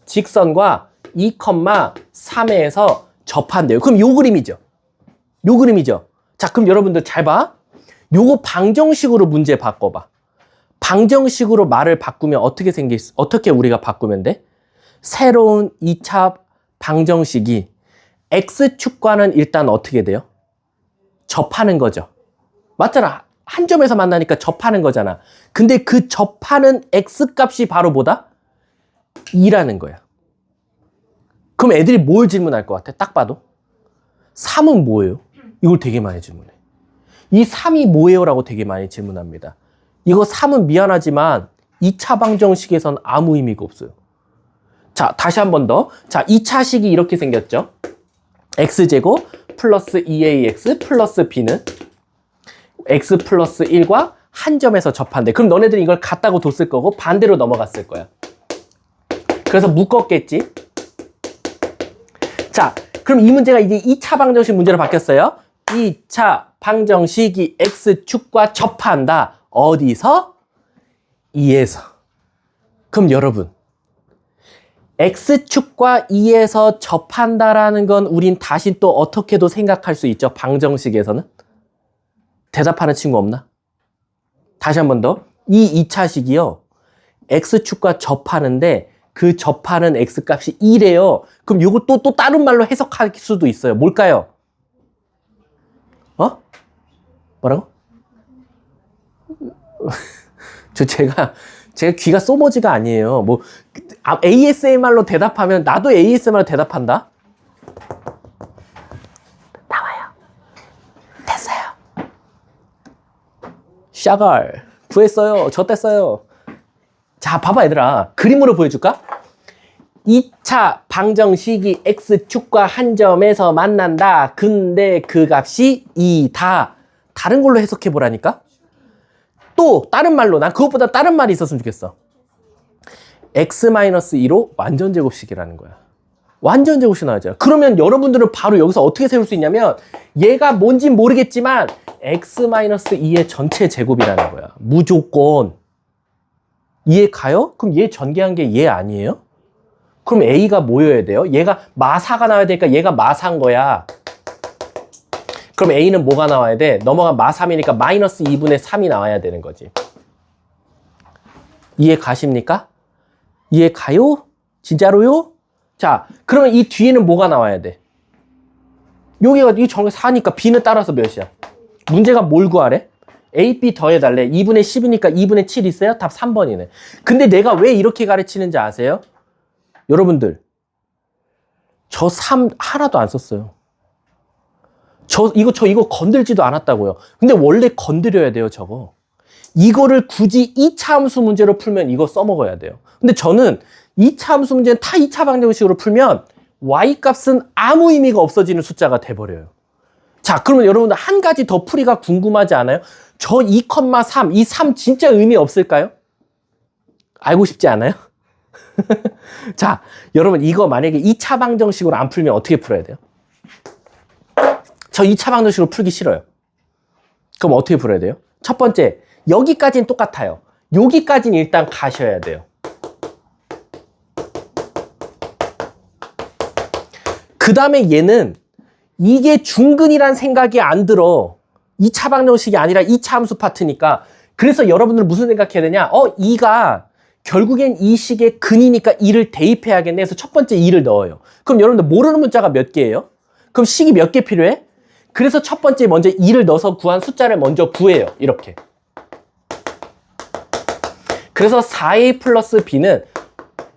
직선과 2,3에서 접한대요. 그럼 요 그림이죠. 요 그림이죠. 자, 그럼 여러분들 잘 봐. 요거 방정식으로 문제 바꿔봐. 방정식으로 말을 바꾸면 어떻게 우리가 바꾸면 돼? 새로운 2차 방정식이 X축과는 일단 어떻게 돼요? 접하는 거죠. 맞잖아. 한 점에서 만나니까 접하는 거잖아. 근데 그 접하는 X값이 바로 뭐다? 2라는 거야. 그럼 애들이 뭘 질문할 것 같아? 딱 봐도. 3은 뭐예요? 이걸 되게 많이 질문해. 이 3이 뭐예요? 라고 되게 많이 질문합니다. 이거 3은 미안하지만 2차 방정식에선 아무 의미가 없어요. 자, 다시 한 번 더. 자, 2차식이 이렇게 생겼죠. x제곱 플러스 2ax 플러스 b는 x 플러스 1과 한 점에서 접한대. 그럼 너네들이 이걸 같다고 뒀을 거고 반대로 넘어갔을 거야. 그래서 묶었겠지. 자, 그럼 이 문제가 이제 2차 방정식 문제로 바뀌었어요. 2차 방정식이 x축과 접한다. 어디서? 2에서. 그럼 여러분, X축과 2에서 접한다라는 건 우린 다시 또 어떻게도 생각할 수 있죠. 방정식에서는. 대답하는 친구 없나? 다시 한 번 더. 이 2차식이요. X축과 접하는데 그 접하는 x값이 2래요. 그럼 요거 또 다른 말로 해석할 수도 있어요. 뭘까요? 어? 뭐라고? 제가 귀가 소머지가 아니에요. 뭐 ASMR로 대답하면 나도 ASMR로 대답한다. 나와요. 됐어요. 샤갈 구했어요. 저 뗐어요. 자, 봐봐 얘들아. 그림으로 보여줄까? 2차 방정식이 x축과 한 점에서 만난다. 근데 그 값이 2다. 다른 걸로 해석해 보라니까? 또 다른 말로, 난 그것보다 다른 말이 있었으면 좋겠어. x-2로 완전제곱식이라는 거야. 완전제곱식 나왔잖아. 그러면 여러분들은 바로 여기서 어떻게 세울 수 있냐면 얘가 뭔진 모르겠지만 x-2의 전체 제곱이라는 거야. 무조건. 이해 가요? 그럼 얘 전개한 게 얘 아니에요? 그럼 a가 뭐여야 돼요? 얘가 마사가 나와야 되니까 얘가 마사인 거야. 그럼 a는 뭐가 나와야 돼? 넘어가 마3이니까 마이너스 2분의 3이 나와야 되는 거지. 이해 가십니까? 이해 가요? 진짜로요? 자, 그러면 이 뒤에는 뭐가 나와야 돼? 여기가 이 정의 4니까 b는 따라서 몇이야? 문제가 뭘 구하래? a, b 더해달래. 2분의 10이니까 2분의 7 있어요? 답 3번이네. 근데 내가 왜 이렇게 가르치는지 아세요? 여러분들, 저 3 하나도 안 썼어요. 저 이거 건들지도 않았다고요. 근데 원래 건드려야 돼요, 저거. 이거를 굳이 2차 함수 문제로 풀면 이거 써먹어야 돼요. 근데 저는 2차 함수 문제는 다 2차 방정식으로 풀면 y 값은 아무 의미가 없어지는 숫자가 돼버려요. 자, 그러면 여러분들 한 가지 더 풀이가 궁금하지 않아요? 저 2,3, 이 3 진짜 의미 없을까요? 알고 싶지 않아요? 자, 여러분 이거 만약에 2차 방정식으로 안 풀면 어떻게 풀어야 돼요? 저 2차 방정식으로 풀기 싫어요. 그럼 어떻게 풀어야 돼요? 첫 번째, 여기까지는 똑같아요. 여기까지는 일단 가셔야 돼요. 그 다음에 얘는 이게 중근이란 생각이 안 들어. 2차 방정식이 아니라 2차 함수 파트니까. 그래서 여러분들은 무슨 생각해야 되냐? 2가 결국엔 이 식의 근이니까 2를 대입해야겠네 해서 첫 번째 2를 넣어요. 그럼 여러분들 모르는 문자가 몇 개예요? 그럼 식이 몇 개 필요해? 그래서 첫 번째 먼저 2를 넣어서 구한 숫자를 먼저 구해요. 이렇게. 그래서 4a 플러스 b는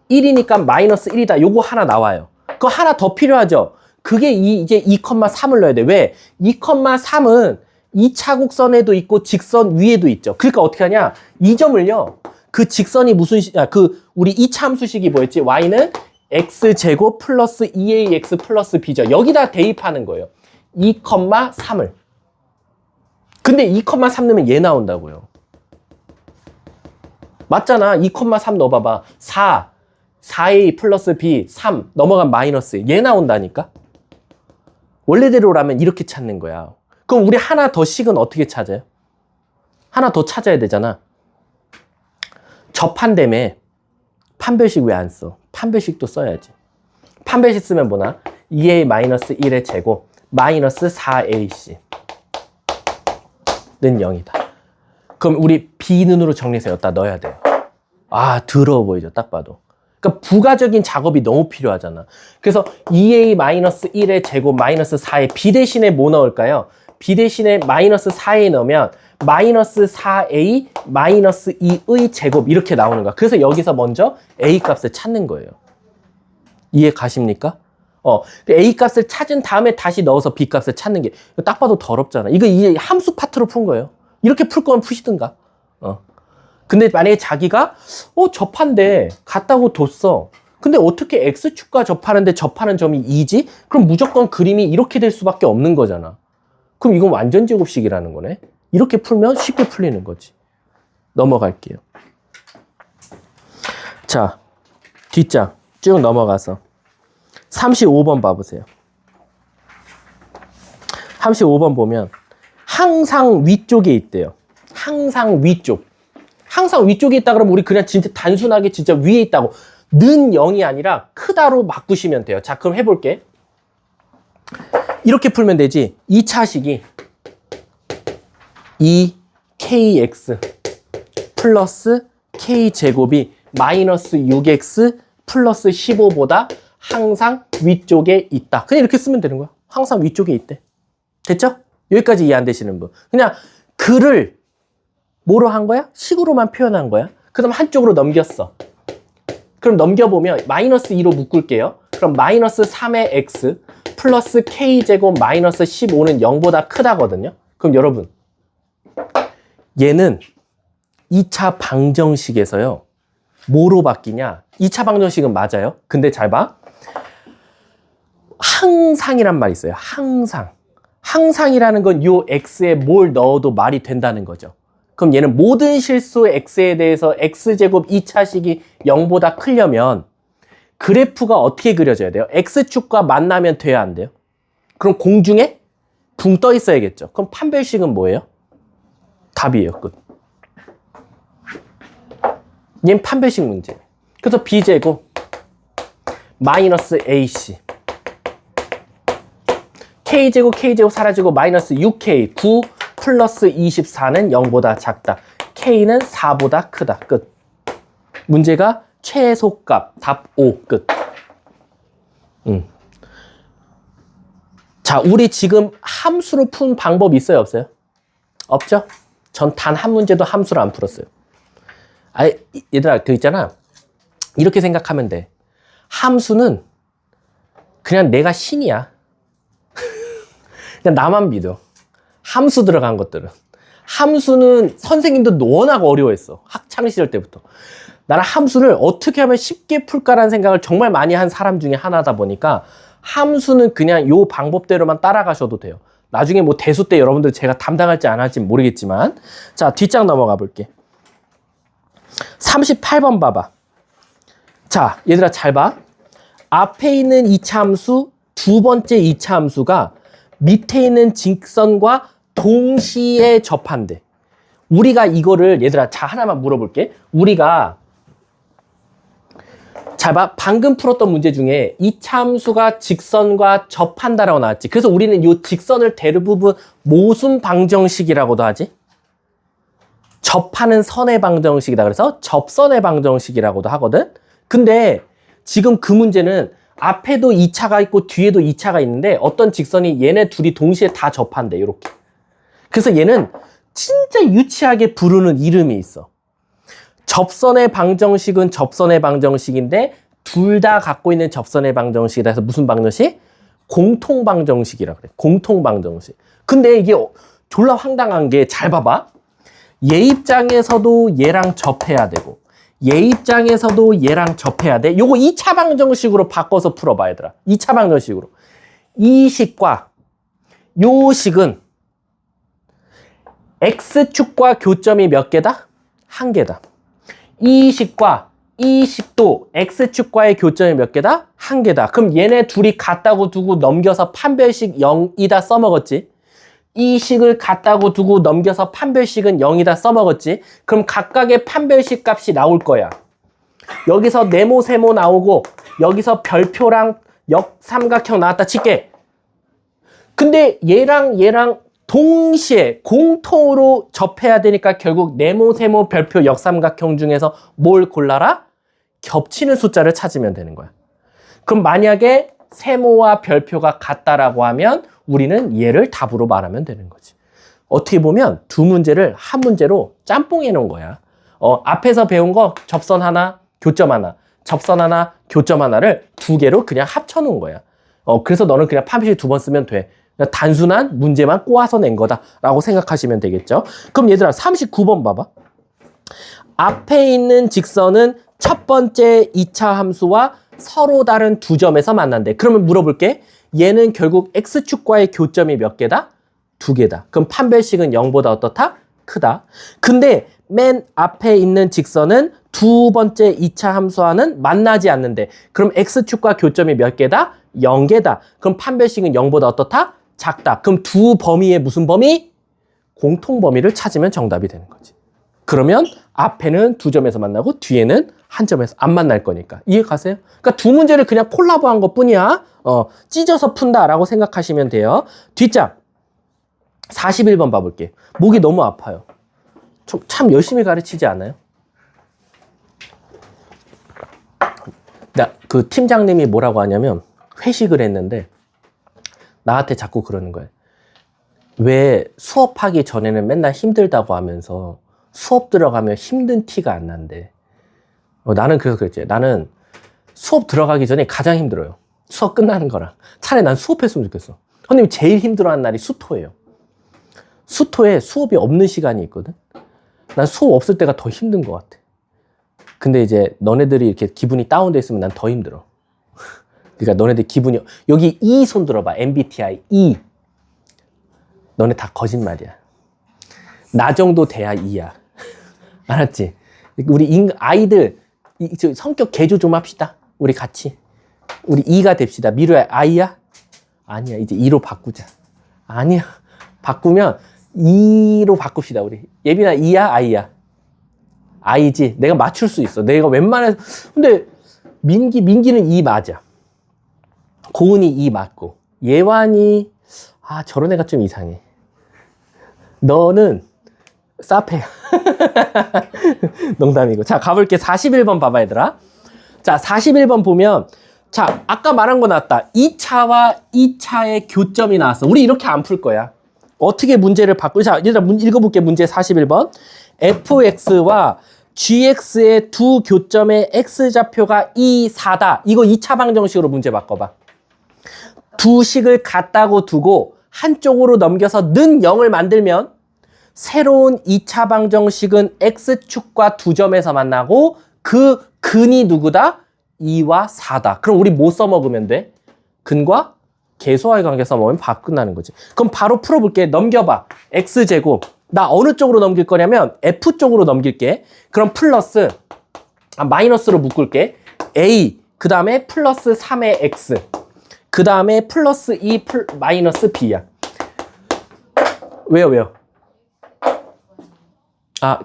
1이니까 마이너스 1이다. 요거 하나 나와요. 그거 하나 더 필요하죠? 그게 이제 2,3을 넣어야 돼. 왜? 2,3은 2차 곡선에도 있고 직선 위에도 있죠. 그러니까 어떻게 하냐? 이 점을요. 그 직선이 우리 2차 함수식이 뭐였지? y는 x제곱 플러스 2ax 플러스 b죠. 여기다 대입하는 거예요. 2,3을. 근데 2,3 넣으면 얘 나온다고요. 맞잖아. 2,3 넣어봐봐. 4a 플러스 b 3 넘어간 마이너스 얘 나온다니까. 원래대로라면 이렇게 찾는 거야. 그럼 우리 하나 더 식은 어떻게 찾아요? 하나 더 찾아야 되잖아. 접한다며. 판별식 왜 안 써? 판별식도 써야지. 판별식 쓰면 뭐나? 2a 마이너스 1의 제곱 마이너스 4ac 는 0이다. 그럼 우리 b는으로 정리해서 여기다 넣어야 돼요. 아, 더러워 보이죠? 딱 봐도. 그러니까 부가적인 작업이 너무 필요하잖아. 그래서 2a 마이너스 1의 제곱 마이너스 4에 b 대신에 뭐 넣을까요? b 대신에 마이너스 4a 넣으면 마이너스 4a 마이너스 2의 제곱 이렇게 나오는 거야. 그래서 여기서 먼저 a 값을 찾는 거예요. 이해 가십니까? A 값을 찾은 다음에 다시 넣어서 B 값을 찾는 게 딱 봐도 더럽잖아. 이거 이제 함수 파트로 푼 거예요. 이렇게 풀 거면 푸시든가. 근데 만약에 자기가 접한데 같다고 뒀어. 근데 어떻게 X축과 접하는데 접하는 점이 2지? 그럼 무조건 그림이 이렇게 될 수밖에 없는 거잖아. 그럼 이건 완전 제곱식이라는 거네. 이렇게 풀면 쉽게 풀리는 거지. 넘어갈게요. 자, 뒷장 쭉 넘어가서 35번 봐보세요. 35번 보면 항상 위쪽에 있대요. 항상 위쪽. 항상 위쪽에 있다 그러면 우리 그냥 진짜 단순하게 진짜 위에 있다고 는 0이 아니라 크다로 바꾸시면 돼요. 자, 그럼 해볼게. 이렇게 풀면 되지. 2차식이 2kx 플러스 k제곱이 마이너스 6x 플러스 15보다 항상 위쪽에 있다. 그냥 이렇게 쓰면 되는 거야. 항상 위쪽에 있대. 됐죠? 여기까지 이해 안 되시는 분. 그냥 글을 뭐로 한 거야? 식으로만 표현한 거야. 그 다음 한쪽으로 넘겼어. 그럼 넘겨보면 마이너스 2로 묶을게요. 그럼 마이너스 3의 x 플러스 k제곱 마이너스 15는 0보다 크다거든요. 그럼 여러분, 얘는 2차 방정식에서요. 뭐로 바뀌냐? 2차 방정식은 맞아요. 근데 잘 봐. 항상이란 말이 있어요. 항상. 항상이라는 건 요 x에 뭘 넣어도 말이 된다는 거죠. 그럼 얘는 모든 실수 x에 대해서 x제곱 2차식이 0보다 크려면 그래프가 어떻게 그려져야 돼요? x축과 만나면 돼야 안 돼요? 그럼 공중에 붕 떠 있어야겠죠. 그럼 판별식은 뭐예요? 답이에요. 끝. 얘는 판별식 문제. 그래서 b제곱 마이너스 ac k제곱 사라지고 마이너스 6k 9 플러스 24는 0보다 작다. k는 4보다 크다. 끝. 문제가 최소값 답 5. 끝. 자, 우리 지금 함수로 푼 방법 있어요, 없어요? 없죠? 전 단 한 문제도 함수로 안 풀었어요. 아니, 얘들아, 그 있잖아. 이렇게 생각하면 돼. 함수는 그냥 내가 신이야. 그냥 나만 믿어. 함수 들어간 것들은. 함수는 선생님도 워낙 어려워했어. 학창시절 때부터. 나는 함수를 어떻게 하면 쉽게 풀까라는 생각을 정말 많이 한 사람 중에 하나다 보니까 함수는 그냥 요 방법대로만 따라가셔도 돼요. 나중에 뭐 대수 때 여러분들 제가 담당할지 안 할지 모르겠지만. 자, 뒷장 넘어가 볼게. 38번 봐봐. 자, 얘들아 잘 봐. 앞에 있는 2차 함수, 두 번째 2차 함수가 밑에 있는 직선과 동시에 접한대. 우리가 이거를 얘들아 자 하나만 물어볼게. 우리가 잘 봐. 방금 풀었던 문제 중에 2차 함수가 직선과 접한다라고 나왔지. 그래서 우리는 이 직선을 대부분 모순 방정식이라고도 하지. 접하는 선의 방정식이다. 그래서 접선의 방정식이라고도 하거든. 근데 지금 그 문제는 앞에도 2차가 있고 뒤에도 2차가 있는데 어떤 직선이 얘네 둘이 동시에 다 접한대. 이렇게. 그래서 얘는 진짜 유치하게 부르는 이름이 있어. 접선의 방정식은 접선의 방정식인데 둘 다 갖고 있는 접선의 방정식이다. 해서 무슨 방정식? 공통방정식이라 그래. 공통방정식. 근데 이게 졸라 황당한 게 잘 봐봐. 얘 입장에서도 얘랑 접해야 되고 얘 입장에서도 얘랑 접해야 돼. 요거 2차 방정식으로 바꿔서 풀어봐 얘들아. 2차 방정식으로. 이 식과 요 식은 x축과 교점이 몇 개다? 한 개다. 이 식과 이 식도 x축과의 교점이 몇 개다? 한 개다. 그럼 얘네 둘이 같다고 두고 넘겨서 판별식 0이다 써먹었지. 이 식을 같다고 두고 넘겨서 판별식은 0이다 써먹었지. 그럼 각각의 판별식 값이 나올 거야. 여기서 네모 세모 나오고 여기서 별표랑 역삼각형 나왔다 칠게. 근데 얘랑 동시에 공통으로 접해야 되니까 결국 네모 세모 별표 역삼각형 중에서 뭘 골라라? 겹치는 숫자를 찾으면 되는 거야. 그럼 만약에 세모와 별표가 같다라고 하면 우리는 얘를 답으로 말하면 되는 거지. 어떻게 보면 두 문제를 한 문제로 짬뽕해 놓은 거야. 앞에서 배운 거 접선 하나, 교점 하나, 접선 하나, 교점 하나를 두 개로 그냥 합쳐 놓은 거야. 그래서 너는 그냥 판별식 2번 쓰면 돼. 단순한 문제만 꼬아서 낸 거다라고 생각하시면 되겠죠. 그럼 얘들아 39번 봐봐. 앞에 있는 직선은 첫 번째 2차 함수와 서로 다른 두 점에서 만난대. 그러면 물어볼게. 얘는 결국 x축과의 교점이 몇 개다? 2개다. 그럼 판별식은 0보다 어떻다? 크다. 근데 맨 앞에 있는 직선은 두 번째 2차 함수와는 만나지 않는데 그럼 x축과 교점이 몇 개다? 0개다. 그럼 판별식은 0보다 어떻다? 작다. 그럼 두 범위의 무슨 범위? 공통 범위를 찾으면 정답이 되는 거지. 그러면 앞에는 두 점에서 만나고 뒤에는 한 점에서 안 만날 거니까. 이해 가세요? 그러니까 두 문제를 그냥 콜라보한 것 뿐이야. 찢어서 푼다라고 생각하시면 돼요. 뒷장 41번 봐볼게. 목이 너무 아파요. 참 열심히 가르치지 않아요? 나 그 팀장님이 뭐라고 하냐면 회식을 했는데 나한테 자꾸 그러는 거예요. 왜 수업하기 전에는 맨날 힘들다고 하면서 수업 들어가면 힘든 티가 안 난대. 나는 그래서 그랬지. 나는 수업 들어가기 전에 가장 힘들어요. 수업 끝나는 거랑. 차라리 난 수업했으면 좋겠어. 선생님이 제일 힘들어하는 날이 수토예요. 수토에 수업이 없는 시간이 있거든. 난 수업 없을 때가 더 힘든 것 같아. 근데 이제 너네들이 이렇게 기분이 다운돼 있으면 난 더 힘들어. 그러니까 너네들 기분이, 여기 E 손 들어봐. MBTI E. 너네 다 거짓말이야. 나 정도 돼야 E야. 알았지? 우리 아이들 성격 개조 좀 합시다. 우리 같이. 우리 E가 됩시다. 미루야 I야? 아니야. 이제 E로 바꾸자. 아니야. 바꾸면 E로 바꿉시다. 우리. 예빈아 E야? I야? I지. 내가 맞출 수 있어. 내가 웬만해서. 근데 민기는 E 맞아. 고은이 E 맞고. 예완이 저런 애가 좀 이상해. 너는 사페야. 농담이고. 자, 가볼게. 41번 봐봐, 얘들아. 자, 41번 보면, 자, 아까 말한 거 나왔다. 2차와 2차의 교점이 나왔어. 우리 이렇게 안 풀 거야. 어떻게 문제를 자, 얘들아, 읽어볼게. 문제 41번. fx와 gx의 두 교점의 x좌표가 2, 4다. 이거 2차 방정식으로 문제 바꿔봐. 두 식을 같다고 두고 한쪽으로 넘겨서 는 0을 만들면 새로운 2차 방정식은 x축과 두 점에서 만나고 그 근이 누구다? 2와 4다. 그럼 우리 뭐 써먹으면 돼? 근과 계수와의 관계 써먹으면 밥 끝나는 거지. 그럼 바로 풀어볼게. 넘겨봐. x제곱. 나 어느 쪽으로 넘길 거냐면 f 쪽으로 넘길게. 그럼 플러스 마이너스로 묶을게. a 그 다음에 플러스 3의 x 그 다음에 플러스 2 마이너스 b야. 왜요?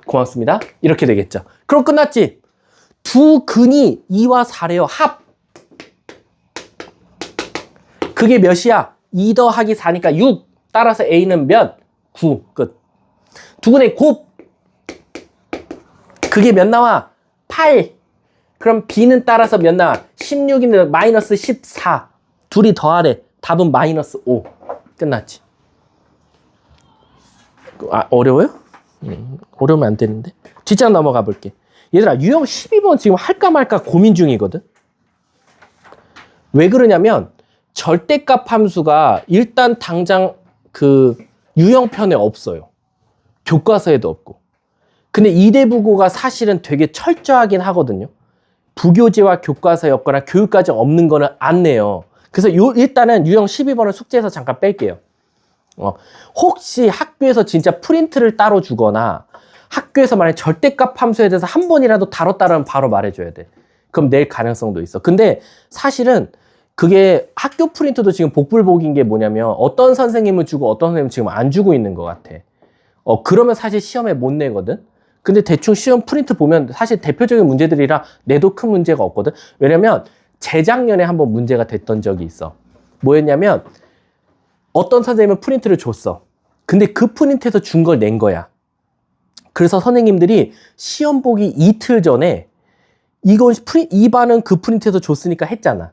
고맙습니다. 이렇게 되겠죠. 그럼 끝났지? 두 근이 2와 4래요. 합. 그게 몇이야? 2 더하기 4니까 6. 따라서 A는 몇? 9. 끝. 두 근의 곱. 그게 몇 나와? 8. 그럼 B는 따라서 몇 나와? 16인데 마이너스 14. 둘이 더하래. 답은 마이너스 5. 끝났지. 어려워요? 어려우면 안 되는데. 뒷장 넘어가 볼게. 얘들아, 유형 12번 지금 할까 말까 고민 중이거든. 왜 그러냐면 절대값 함수가 일단 당장 그 유형편에 없어요. 교과서에도 없고. 근데 이대부고가 사실은 되게 철저하긴 하거든요. 부교재와 교과서였거나 교육과정 없는 거는 안 내요. 그래서 일단은 유형 12번을 숙제에서 잠깐 뺄게요. 혹시 학교에서 진짜 프린트를 따로 주거나 학교에서 만약 절대값 함수에 대해서 한 번이라도 다뤘다면 바로 말해줘야 돼. 그럼 낼 가능성도 있어. 근데 사실은 그게 학교 프린트도 지금 복불복인 게 뭐냐면 어떤 선생님은 주고 어떤 선생님은 지금 안 주고 있는 것 같아. 그러면 사실 시험에 못 내거든. 근데 대충 시험 프린트 보면 사실 대표적인 문제들이라 내도 큰 문제가 없거든. 왜냐면 재작년에 한번 문제가 됐던 적이 있어. 뭐였냐면 어떤 선생님은 프린트를 줬어. 근데 그 프린트에서 준 걸 낸 거야. 그래서 선생님들이 시험 보기 이틀 전에 이건 2반은 그 프린트에서 줬으니까 했잖아.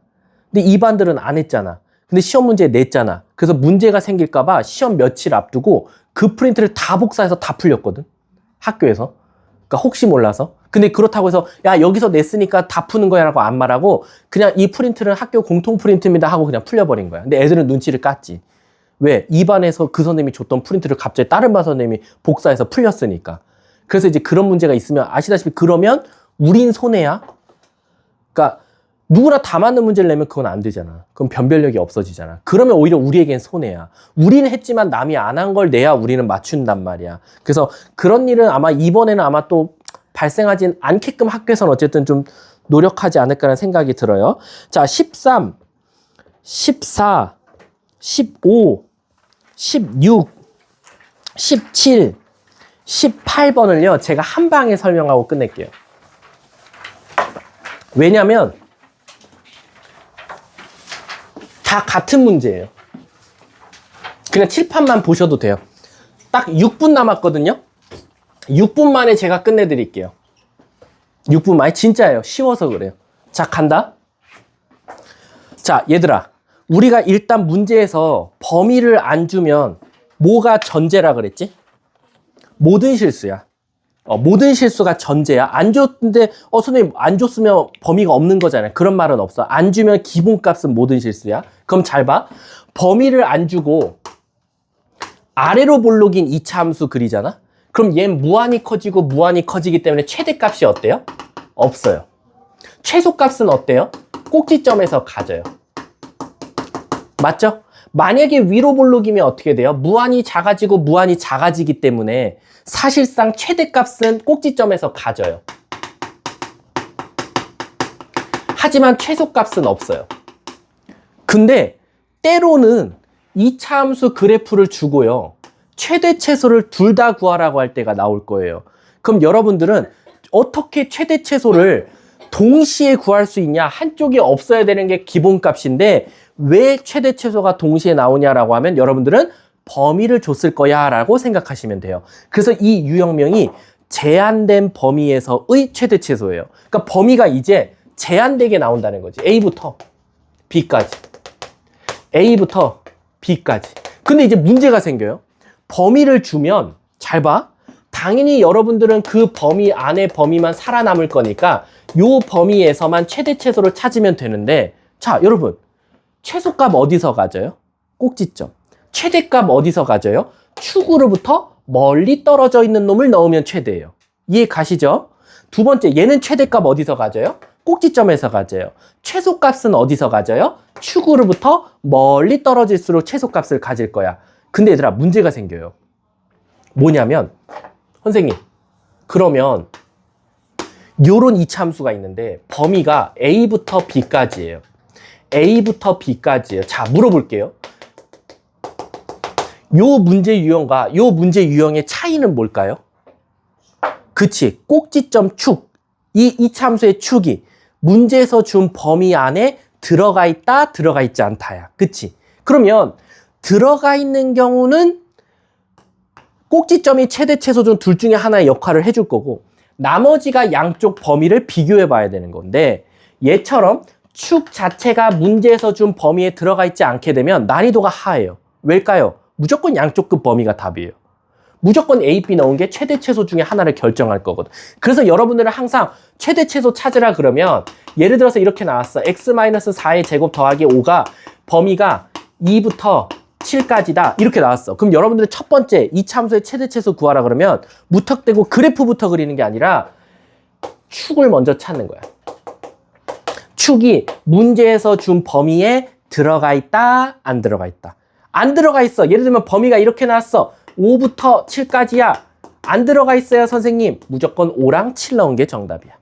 근데 2반들은 안 했잖아. 근데 시험 문제 냈잖아. 그래서 문제가 생길까봐 시험 며칠 앞두고 그 프린트를 다 복사해서 다 풀렸거든. 학교에서. 그러니까 혹시 몰라서. 근데 그렇다고 해서 야 여기서 냈으니까 다 푸는 거야 라고 안 말하고 그냥 이 프린트는 학교 공통 프린트입니다 하고 그냥 풀려버린 거야. 근데 애들은 눈치를 깠지. 왜? 2반에서 그 선생님이 줬던 프린트를 갑자기 다른 반 선생님이 복사해서 풀렸으니까. 그래서 이제 그런 문제가 있으면 아시다시피 그러면 우린 손해야. 그러니까 누구나 다 맞는 문제를 내면 그건 안 되잖아. 그럼 변별력이 없어지잖아. 그러면 오히려 우리에겐 손해야. 우리는 했지만 남이 안 한 걸 내야 우리는 맞춘단 말이야. 그래서 그런 일은 아마 이번에는 아마 또 발생하진 않게끔 학교에서는 어쨌든 좀 노력하지 않을까라는 생각이 들어요. 자, 13, 14, 15, 16, 17, 18번을요. 제가 한 방에 설명하고 끝낼게요. 왜냐면 다 같은 문제예요. 그냥 칠판만 보셔도 돼요. 딱 6분 남았거든요. 6분 만에 제가 끝내드릴게요. 6분 만에 진짜예요. 쉬워서 그래요. 자, 간다. 자, 얘들아. 우리가 일단 문제에서 범위를 안 주면 뭐가 전제라 그랬지? 모든 실수야. 모든 실수가 전제야. 안 줬는데, 선생님, 안 줬으면 범위가 없는 거잖아요. 그런 말은 없어. 안 주면 기본값은 모든 실수야. 그럼 잘 봐. 범위를 안 주고, 아래로 볼록인 2차 함수 그리잖아? 그럼 얘는 무한히 커지고 무한히 커지기 때문에 최대값이 어때요? 없어요. 최소값은 어때요? 꼭지점에서 가져요. 맞죠? 만약에 위로 볼록이면 어떻게 돼요? 무한히 작아지고 무한히 작아지기 때문에 사실상 최대값은 꼭지점에서 가져요. 하지만 최소값은 없어요. 근데 때로는 2차 함수 그래프를 주고요. 최대 최소를 둘 다 구하라고 할 때가 나올 거예요. 그럼 여러분들은 어떻게 최대 최소를 동시에 구할 수 있냐? 한쪽이 없어야 되는 게 기본값인데 왜 최대 최소가 동시에 나오냐라고 하면 여러분들은 범위를 줬을 거야 라고 생각하시면 돼요. 그래서 이 유형명이 제한된 범위에서의 최대 최소예요. 그러니까 범위가 이제 제한되게 나온다는 거지. A부터 B까지. A부터 B까지. 근데 이제 문제가 생겨요. 범위를 주면 잘 봐. 당연히 여러분들은 그 범위 안에 범위만 살아남을 거니까 요 범위에서만 최대 최소를 찾으면 되는데 자, 여러분. 최소값 어디서 가져요? 꼭지점. 최대값 어디서 가져요? 축으로부터 멀리 떨어져 있는 놈을 넣으면 최대예요. 이해 가시죠? 두 번째, 얘는 최대값 어디서 가져요? 꼭지점에서 가져요. 최소값은 어디서 가져요? 축으로부터 멀리 떨어질수록 최소값을 가질 거야. 근데 얘들아, 문제가 생겨요. 뭐냐면 선생님, 그러면 요런 이차함수가 있는데 범위가 A부터 B까지예요. A부터 B까지예요. 자, 물어볼게요. 요 문제 유형과 요 문제 유형의 차이는 뭘까요? 그치, 꼭지점 축. 이 이차함수의 축이 문제에서 준 범위 안에 들어가 있다, 들어가 있지 않다야. 그치? 그러면 들어가 있는 경우는 꼭지점이 최대 최소 중 둘 중에 하나의 역할을 해줄 거고 나머지가 양쪽 범위를 비교해 봐야 되는 건데 얘처럼 축 자체가 문제에서 준 범위에 들어가 있지 않게 되면 난이도가 하해요. 왜일까요? 무조건 양쪽 급 범위가 답이에요. 무조건 A, B 넣은 게 최대 최소 중에 하나를 결정할 거거든. 그래서 여러분들은 항상 최대 최소 찾으라 그러면 예를 들어서 이렇게 나왔어. x-4의 제곱 더하기 5가 범위가 2부터 7까지다. 이렇게 나왔어. 그럼 여러분들은 첫 번째 이 참수의 최대 최소 구하라 그러면 무턱대고 그래프부터 그리는 게 아니라 축을 먼저 찾는 거야. 축이 문제에서 준 범위에 들어가 있다, 안 들어가 있다. 안 들어가 있어. 예를 들면 범위가 이렇게 나왔어. 5부터 7까지야. 안 들어가 있어요, 선생님. 무조건 5랑 7 넣은 게 정답이야.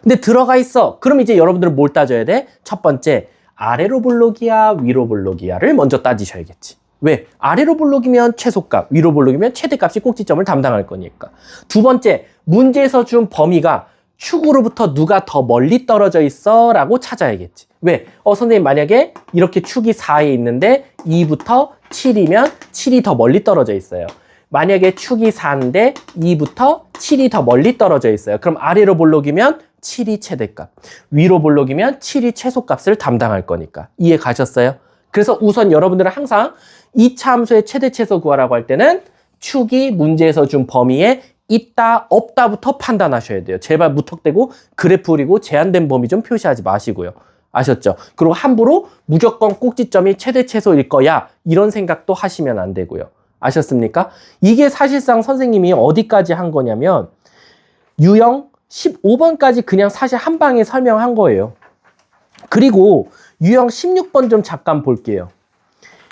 근데 들어가 있어. 그럼 이제 여러분들은 뭘 따져야 돼? 첫 번째, 아래로 볼록이야, 위로 볼록이야를 먼저 따지셔야겠지. 왜? 아래로 볼록이면 최소값, 위로 볼록이면 최대값이 꼭지점을 담당할 거니까. 두 번째, 문제에서 준 범위가 축으로부터 누가 더 멀리 떨어져 있어? 라고 찾아야겠지. 왜? 선생님 만약에 이렇게 축이 4에 있는데 2부터 7이면 7이 더 멀리 떨어져 있어요. 만약에 축이 4인데 2부터 7이 더 멀리 떨어져 있어요. 그럼 아래로 볼록이면 7이 최대값, 위로 볼록이면 7이 최소값을 담당할 거니까. 이해 가셨어요? 그래서 우선 여러분들은 항상 2차 함수의 최대 최소 구하라고 할 때는 축이 문제에서 준 범위에 있다, 없다부터 판단하셔야 돼요. 제발 무턱대고 그래프 그리고 제한된 범위 좀 표시하지 마시고요. 아셨죠? 그리고 함부로 무조건 꼭지점이 최대 최소일 거야. 이런 생각도 하시면 안 되고요. 아셨습니까? 이게 사실상 선생님이 어디까지 한 거냐면 유형 15번까지 그냥 사실 한 방에 설명한 거예요. 그리고 유형 16번 좀 잠깐 볼게요.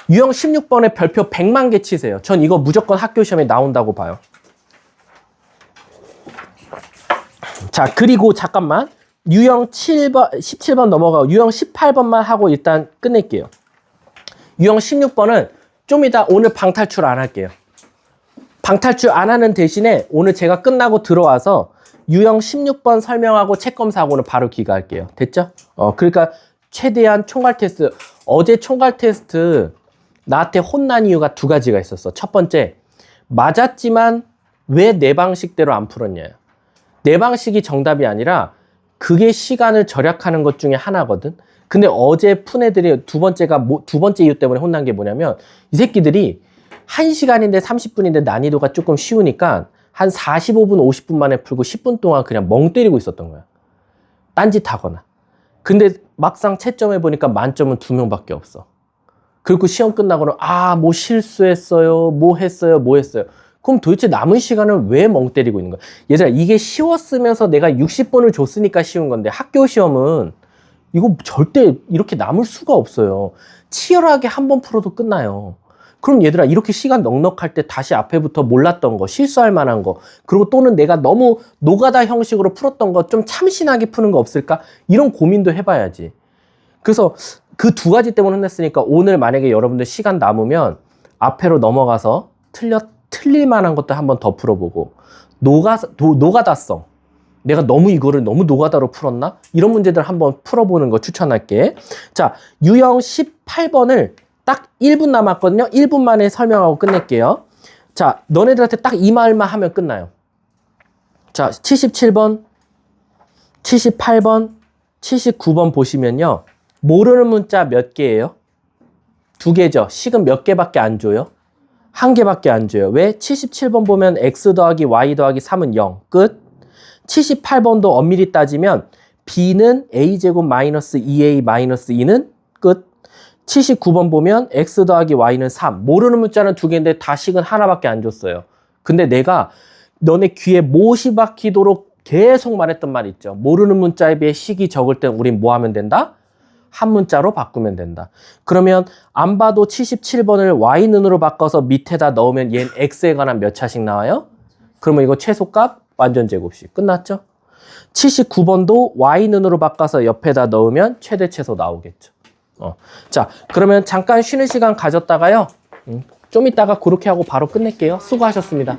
유형 16번에 별표 100만 개 치세요. 전 이거 무조건 학교 시험에 나온다고 봐요. 자, 그리고 잠깐만. 유형 17번 넘어가고 유형 18번만 하고 일단 끝낼게요. 유형 16번은 좀 이따 오늘 방탈출 안 할게요. 방탈출 안 하는 대신에 오늘 제가 끝나고 들어와서 유형 16번 설명하고 책 검사하고는 바로 귀가할게요. 됐죠? 그러니까 최대한 총괄 테스트. 어제 총괄 테스트 나한테 혼난 이유가 두 가지가 있었어. 첫 번째, 맞았지만 왜 내 방식대로 안 풀었냐. 내 방식이 정답이 아니라 그게 시간을 절약하는 것 중에 하나거든. 근데 어제 푼 애들이 두 번째 이유 때문에 혼난 게 뭐냐면 이 새끼들이 1시간인데 30분인데 난이도가 조금 쉬우니까 한 45분, 50분 만에 풀고 10분 동안 그냥 멍 때리고 있었던 거야. 딴짓하거나. 근데 막상 채점해 보니까 만점은 2명밖에 없어. 그리고 시험 끝나고는 뭐 실수했어요, 뭐 했어요. 그럼 도대체 남은 시간을 왜 멍 때리고 있는 거야? 얘들아, 이게 쉬웠으면서 내가 60분을 줬으니까 쉬운 건데 학교 시험은 이거 절대 이렇게 남을 수가 없어요. 치열하게 한 번 풀어도 끝나요. 그럼 얘들아, 이렇게 시간 넉넉할 때 다시 앞에부터 몰랐던 거, 실수할 만한 거, 그리고 또는 내가 너무 노가다 형식으로 풀었던 거 좀 참신하게 푸는 거 없을까? 이런 고민도 해봐야지. 그래서 그 두 가지 때문에 혼냈으니까 오늘 만약에 여러분들 시간 남으면 앞에로 넘어가서 틀릴 만한 것도 한번 더 풀어보고, 노가다성. 내가 이거를 너무 노가다로 풀었나? 이런 문제들 한번 풀어보는 거 추천할게. 자, 유형 18번을 딱 1분 남았거든요. 1분 만에 설명하고 끝낼게요. 자, 너네들한테 딱 이 말만 하면 끝나요. 자, 77번, 78번, 79번 보시면요. 모르는 문자 몇 개예요? 2개죠. 식은 몇 개밖에 안 줘요? 1개밖에 안 줘요. 왜? 77번 보면 x 더하기 y 더하기 3은 0. 끝. 78번도 엄밀히 따지면 b는 a제곱 마이너스 2a 마이너스 2는 끝. 79번 보면 x 더하기 y는 3. 모르는 문자는 2개인데 다 식은 하나밖에 안 줬어요. 근데 내가 너네 귀에 못이 박히도록 계속 말했던 말 있죠. 모르는 문자에 비해 식이 적을 땐 우린 뭐 하면 된다? 한 문자로 바꾸면 된다. 그러면 안 봐도 77번을 y는으로 바꿔서 밑에다 넣으면 얘는 x에 관한 몇 차씩 나와요? 그러면 이거 최소값 완전 제곱식. 끝났죠? 79번도 y는으로 바꿔서 옆에다 넣으면 최대 최소 나오겠죠. 자, 그러면 잠깐 쉬는 시간 가졌다가요. 좀 이따가 그렇게 하고 바로 끝낼게요. 수고하셨습니다.